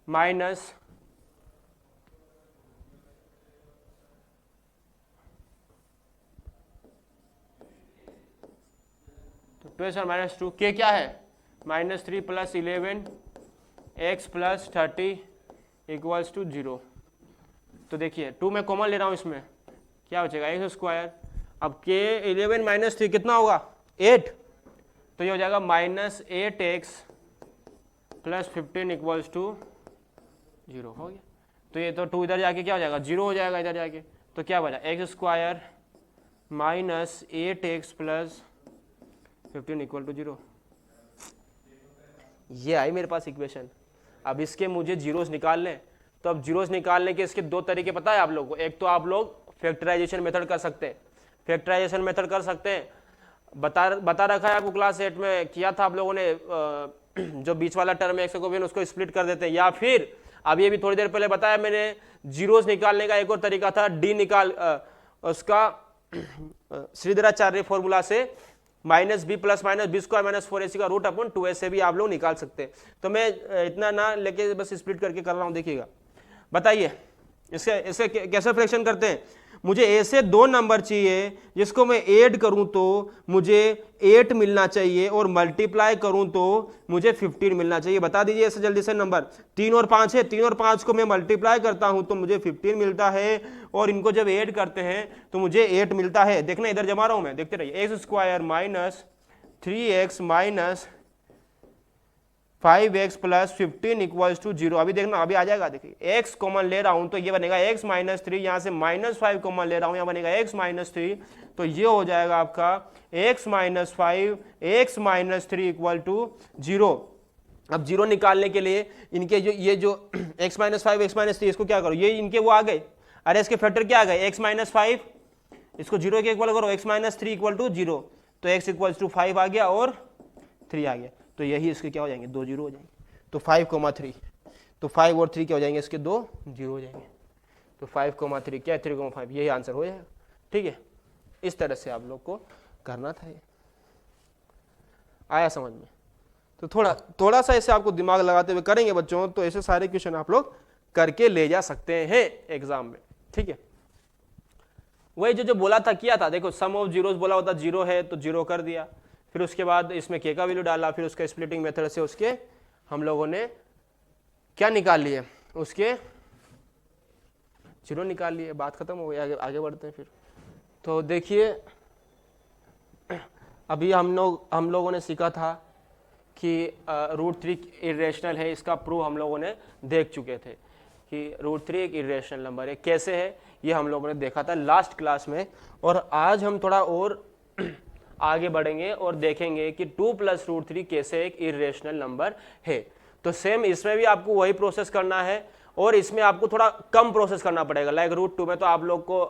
माइनस 2 के क्या है, -3 plus 11x plus 30 equals to 0। तो देखिए 2 मैं कॉमन ले रहा हूँ, इसमें क्या बचेगा, x स्क्वायर। अब के 11 माइनस 3 कितना होगा, 8, तो ये हो जाएगा -8x प्लस 15 इक्वल्स टू 0, हो गया। तो ये तो 2 इधर जाके क्या हो जाएगा, 0 हो जाएगा इधर जाके। तो क्या बचा, x square minus 8x plus 15 equal to 0, ये आई मेरे पास इक्वेशन। अब इसके मुझे जीरोस निकालने, तो अब जीरोस निकालने के इसके 2 तरीके पता है आप लोगों को। एक तो आप लोग फैक्टराइजेशन मेथड कर सकते हैं, फैक्टराइजेशन मेथड कर सकते हैं, बता रखा है आपको, क्लास 8 में किया था आप लोगों ने। जो बीच वाला टर्म है x उसको स्प्लिट कर देते हैं, या फिर अभी अभी थोड़ी देर पहले बताया मैंने, जीरोस निकालने का एक और तरीका था, डी निकाल उसका श्रीधराचार्य फॉर्मूला से, -b plus minus b square minus 4ac का रूट अपॉन 2a से भी आप लोग निकाल सकते हैं। तो मैं इतना ना लेके बस स्प्लिट करके कर रहा हूँ, देखिएगा। बताइए इससे कैसे फ्रैक्शन करते हैं। मुझे a से 2 नंबर चाहिए, जिसको मैं ऐड करूं तो मुझे 8 मिलना चाहिए, और मल्टीप्लाई करूं तो मुझे 15 मिलना चाहिए। बता दीजिए ऐसे जल्दी से नंबर। 3 और 5 है, 3 और 5 को मैं मल्टीप्लाई करता हूं तो मुझे 15 मिलता है, और इनको जब ऐड करते हैं तो मुझे 8 मिलता है। देखना इधर जमा रहा हूं मैं, देखते रहिए। x square minus 3x minus 5x plus 15 equals to 0। अभी देखना, अभी आ जाएगा। देखिए x कॉमन ले रहा हूं तो ये बनेगा x माइनस 3, यहां से -5 कॉमन ले रहा हूं, यहां बनेगा x माइनस 3, तो ये हो जाएगा आपका x minus 5 x minus 3 equal to 0। अब 0 निकालने के लिए इनके जो ये जो x माइनस 5 x माइनस 3, इसको क्या करो, ये इनके वो आ गए। अरे इसके फैक्टर क्या आ गए, x माइनस 5, इसको 0 के इक्वल करो, x माइनस 3 इक्वल टू 0, तो x इक्वल टू 5 आ गया और 3 आ गया, तो यही इसके क्या हो जाएंगे, 2 0 हो जाएंगे। तो 5,3, तो 5 और 3 क्या हो जाएंगे, इसके 2 0 हो जाएंगे, तो 5,3 क्या है 3,5, यही आंसर हो जाएगा। ठीक है, इस तरह से आप लोग को करना था। ये आया समझ में? तो थोड़ा सा ऐसे आपको दिमाग लगाते हुए करेंगे बच्चों, तो ऐसे सारे क्वेश्चन आप लोग करके ले जा सकते हैं एग्जाम में। ठीक है, वही जो बोला था किया था, देखो सम ऑफ जीरोस बोला होता 0 है तो 0 कर दिया, फिर उसके बाद इसमें के का वैल्यू डाला, फिर उसका स्प्लिटिंग मेथड से उसके हम लोगों ने क्या निकाल लिए, उसके 0 निकाल लिए, बात खत्म हो गई। आगे बढ़ते हैं फिर। तो देखिए अभी हम लोगों ने सीखा था कि √3 इरेशनल है, इसका प्रूफ हम लोगों ने देख चुके थे कि √3 एक इरेशनल नंबर है। कैसे है ये हम लोगों ने देखा था लास्ट क्लास में, और आज हम थोड़ा और आगे बढ़ेंगे और देखेंगे कि 2 + √3 कैसे एक इरेशनल नंबर है। तो सेम इसमें भी आपको वही प्रोसेस करना है, और इसमें आपको थोड़ा कम प्रोसेस करना पड़ेगा। लाइक √2 में तो आप लोग को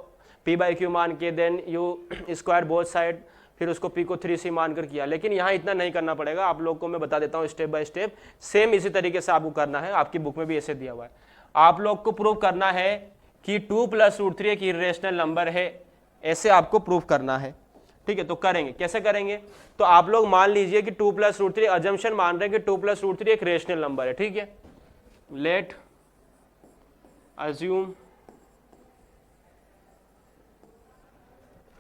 p/q मान के then you square both side, फिर उसको p को 3c मानकर किया, लेकिन यहाँ इतना नहीं करना पड़ेगा। आप लोग को मैं बता देता हूँ स्टेप बाय स्टेप, सेम इसी तरीके से आपको करना है, आपकी बुक में भी ऐसे दिया हुआ है। आप लोग को प्रूव करना है कि 2 + √3 एक इरेशनल नंबर है, ऐसे आपको प्रूव करना है। ठीक है, तो करेंगे, कैसे करेंगे, तो आप लोग मान लीजिए कि 2 + √3 अजम्पशन मान रहे हैं कि 2 + √3 एक रेशनल नंबर है। ठीक है, late assume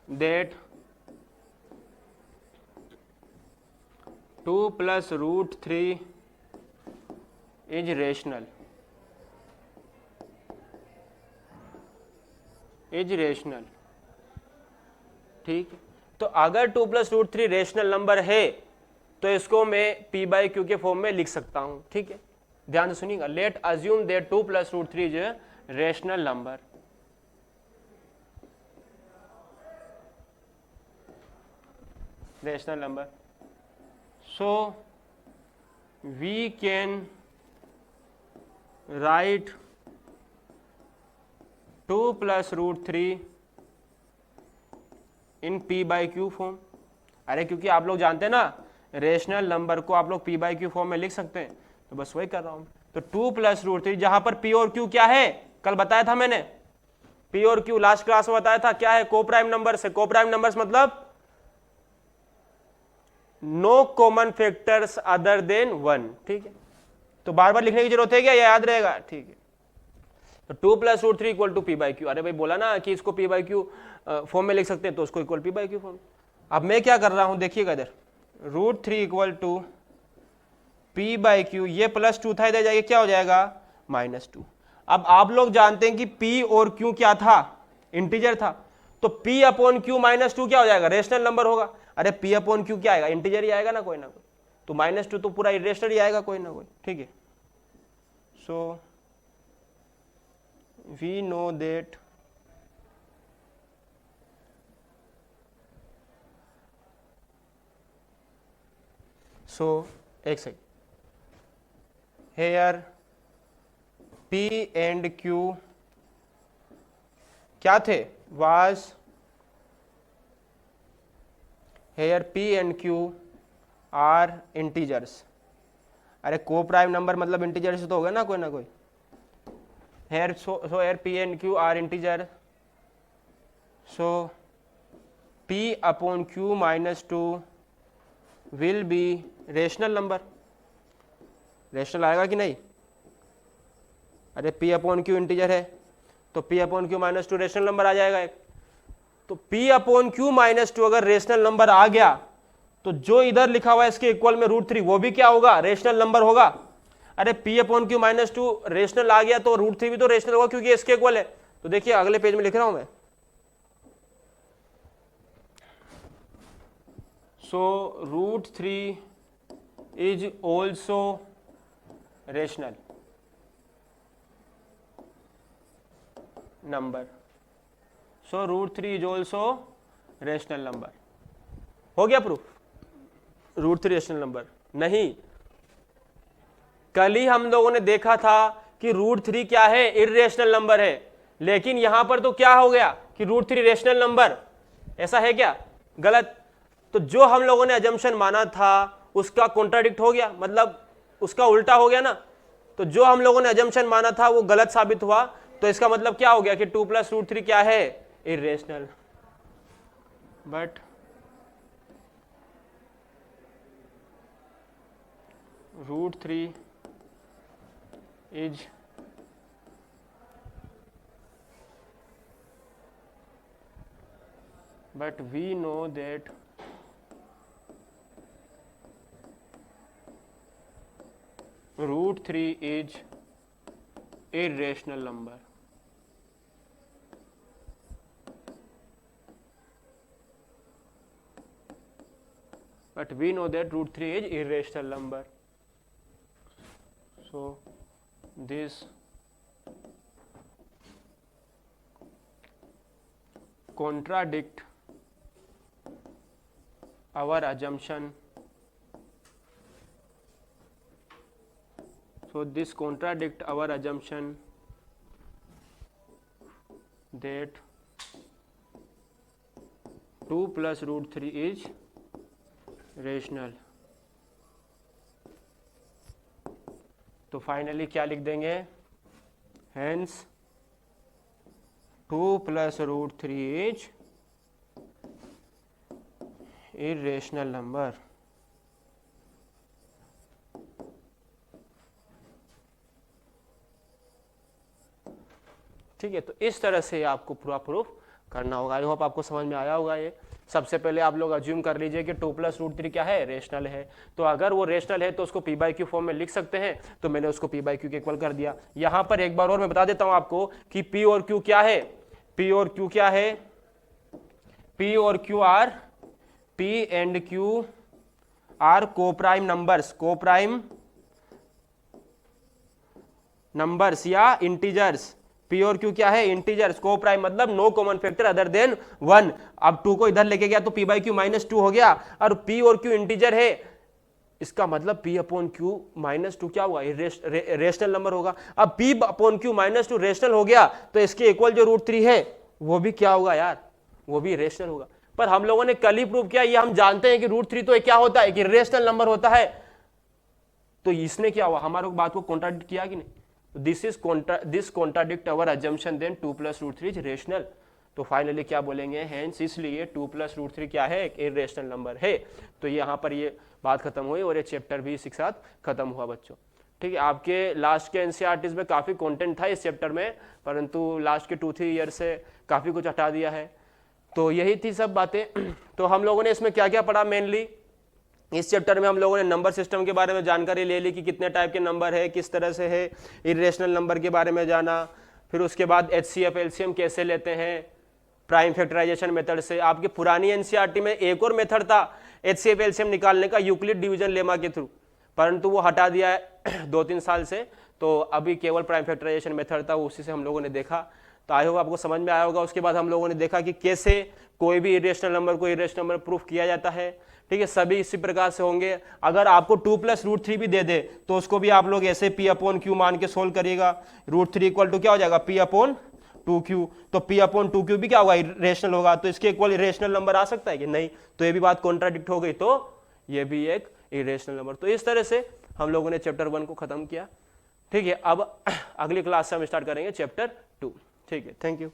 that 2 + √3 is rational, ठीक है। तो अगर 2 + √3 रेशनल नंबर है तो इसको मैं p/q के फॉर्म में लिख सकता हूं। ठीक है, ध्यान से सुनिएगा, late assume that 2 + √3 is rational number. So we can write 2 + √3 in p/q form. अरे क्योंकि आप लोग जानते हैं ना रेशनल नंबर को आप लोग p/q फॉर्म में लिख सकते हैं, तो बस वही कर रहा हूं। तो 2 + √3 जहां पर p और q क्या है, कल बताया था मैंने, p और q लास्ट क्लास में बताया था क्या है, कोप्राइम नंबर से। कोप्राइम नंबर्स मतलब no common factors other than 1। ठीक है, तो बार बार लिखने की जरूरत है क्या, याद रहेगा। ठीक है, तो 2 + √3 इक्वल टू p/q। अरे भाई बोला ना कि इसको p/q फॉर्म में लिख सकते हैं, तो उसको इक्वल p/q फॉर्म। अब मैं क्या कर रहा हूं, देखिएगा इधर, √3 इक्वल टू p/q, ये +2 था, इधर जाइए क्या हो जाएगा, -2। अब आप लोग जानते हैं कि p और q क्या था, इंटीजर था, तो p/q -2 क्या हो जाएगा, रेशनल नंबर होगा। अरे p/q क्या आएगा, इंटीजर ही आएगा ना कोई ना कोई, तो -2 तो पूरा इरेशनल ही आएगा कोई ना कोई। ठीक है, सो वी नो दैट एक second, here p and q क्या थे, was here p and q are integers. अरे को प्राइम नंबर मतलब इंटीजर तो होगा ना कोई ना कोई। Here here p and q are integer, so p/q -2 will be rational number. Rational आएगा कि नहीं, अरे p/q इंटीजर है तो p/q -2 रेशनल नंबर आ जाएगा एक। तो p/q -2 अगर रेशनल नंबर आ गया तो जो इधर लिखा हुआ है इसके इक्वल में √3 वो भी क्या होगा, रेशनल नंबर होगा। अरे p/q -2 रेशनल आ गया तो √3 भी तो रेशनल होगा क्योंकि इसके इक्वल है। तो देखिए अगले पेज में लिख रहा हूं मैं, सो √3 is also rational number. So √3 is also rational number. हो गया प्रूफ, √3 रेशनल नंबर नहीं। कल ही हम लोगों ने देखा था कि √3 क्या है, इर्रेशनल नंबर है। लेकिन यहां पर तो क्या हो गया कि रूट 3 रेशनल नंबर, ऐसा है क्या? गलत। तो जो हम लोगों ने अजम्पशन माना था उसका कॉन्ट्राडिक्ट हो गया, मतलब उसका उल्टा हो गया ना। तो जो हम लोगों ने अजम्पशन माना था वो गलत साबित हुआ, तो इसका मतलब क्या हो गया कि 2 + √3 क्या है? Irrational. But √3 is but we know that √3 is irrational number. But we know that √3 is irrational number. So this contradict our assumption. So this contradict our assumption that 2 + √3 is rational. तो फाइनली क्या लिख देंगे? Hence 2 + √3 is irrational number. ठीक है, तो इस तरह से आपको पूरा प्रूफ करना होगा। आई होप आपको समझ में आया होगा। ये सबसे पहले आप लोग अज्यूम कर लीजिए कि 2 + √3 क्या है? रेशनल है। तो अगर वो रेशनल है तो उसको p/q फॉर्म में लिख सकते हैं, तो मैंने उसको p/q के इक्वल कर दिया। यहां पर एक बार और मैं बता देता हूं आपको कि p और q क्या है? p और q क्या है? p और q are, p and q are coprime numbers, coprime numbers या इंटीजर्स। P और Q क्या है? इंटीजर्स। को प्राइम मतलब no common factor other than 1। अब 2 को इधर लेके गया तो p/q -2 हो गया, और P और Q इंटीजर है, इसका मतलब P/Q -2 क्या हुआ? रेशनल नंबर होगा। अब P/Q -2 रेशनल हो गया तो इसके इक्वल जो √3 है वो भी क्या होगा यार? वो भी रेशनल होगा। पर हम लोगों ने कल ही प्रूव किया, ये हम जानते हैं कि √3 तो क्या होता है कि रेशनल नंबर होता है। तो इसने क्या हुआ? हमारे बात को कॉन्ट्राडिक्ट किया कि नहीं? This contradict our assumption then 2 + √3 is rational. तो फाइनली क्या बोलेंगे? हेंस इसलिए 2 + √3 क्या है? एक इरेशनल नंबर है। तो यहाँ पर ये बात खत्म हुई और ये चैप्टर भी इसी के साथ खत्म हुआ बच्चों। ठीक है, आपके लास्ट के एनसीईआरटीज में काफ़ी कंटेंट था इस चैप्टर में, परंतु लास्ट के 2-3 ईयर से काफ़ी कुछ हटा दिया है। तो यही थी सब बातें। तो हम लोगों ने इसमें क्या क्या पढ़ा? मेनली इस चैप्टर में हम लोगों ने नंबर सिस्टम के बारे में जानकारी ले ली कि कितने टाइप के नंबर है, किस तरह से है, इरेशनल नंबर के बारे में जाना। फिर उसके बाद HCF LCM कैसे लेते हैं, प्राइम फैक्टराइजेशन मेथड से। आपकी पुरानी एनसीईआरटी में एक और मेथड था HCF LCM निकालने का, यूक्लिड डिवीजन लेमा के थ्रू, परंतु वो हटा दिया है 2-3 साल से। तो अभी केवल प्राइम फैक्टराइजेशन मेथड था, उसी से हम लोगों ने देखा। तो आई होप आपको समझ में आया होगा। उसके बाद हम लोगों ने देखा कि कैसे कोई भी इरेशनल नंबर को इरेशनल नंबर प्रूफ किया जाता है। ठीक है, सभी इसी प्रकार से होंगे। अगर आपको 2 + √3 भी दे दे तो उसको भी आप लोग ऐसे P/Q मान के सोल्व करिएगा। √3 = क्या हो जाएगा? P/2Q। तो P/2Q भी क्या होगा? इरेशनल होगा। तो इसके इक्वल इरेशनल नंबर आ सकता है कि नहीं? तो ये भी बात कॉन्ट्राडिक्ट हो गई, तो ये भी एक इरेशनल नंबर। तो इस तरह से हम लोगों ने चैप्टर 1 को खत्म किया। ठीक है, अब अगली क्लास से हम स्टार्ट करेंगे चैप्टर 2। ठीक है, थैंक यू।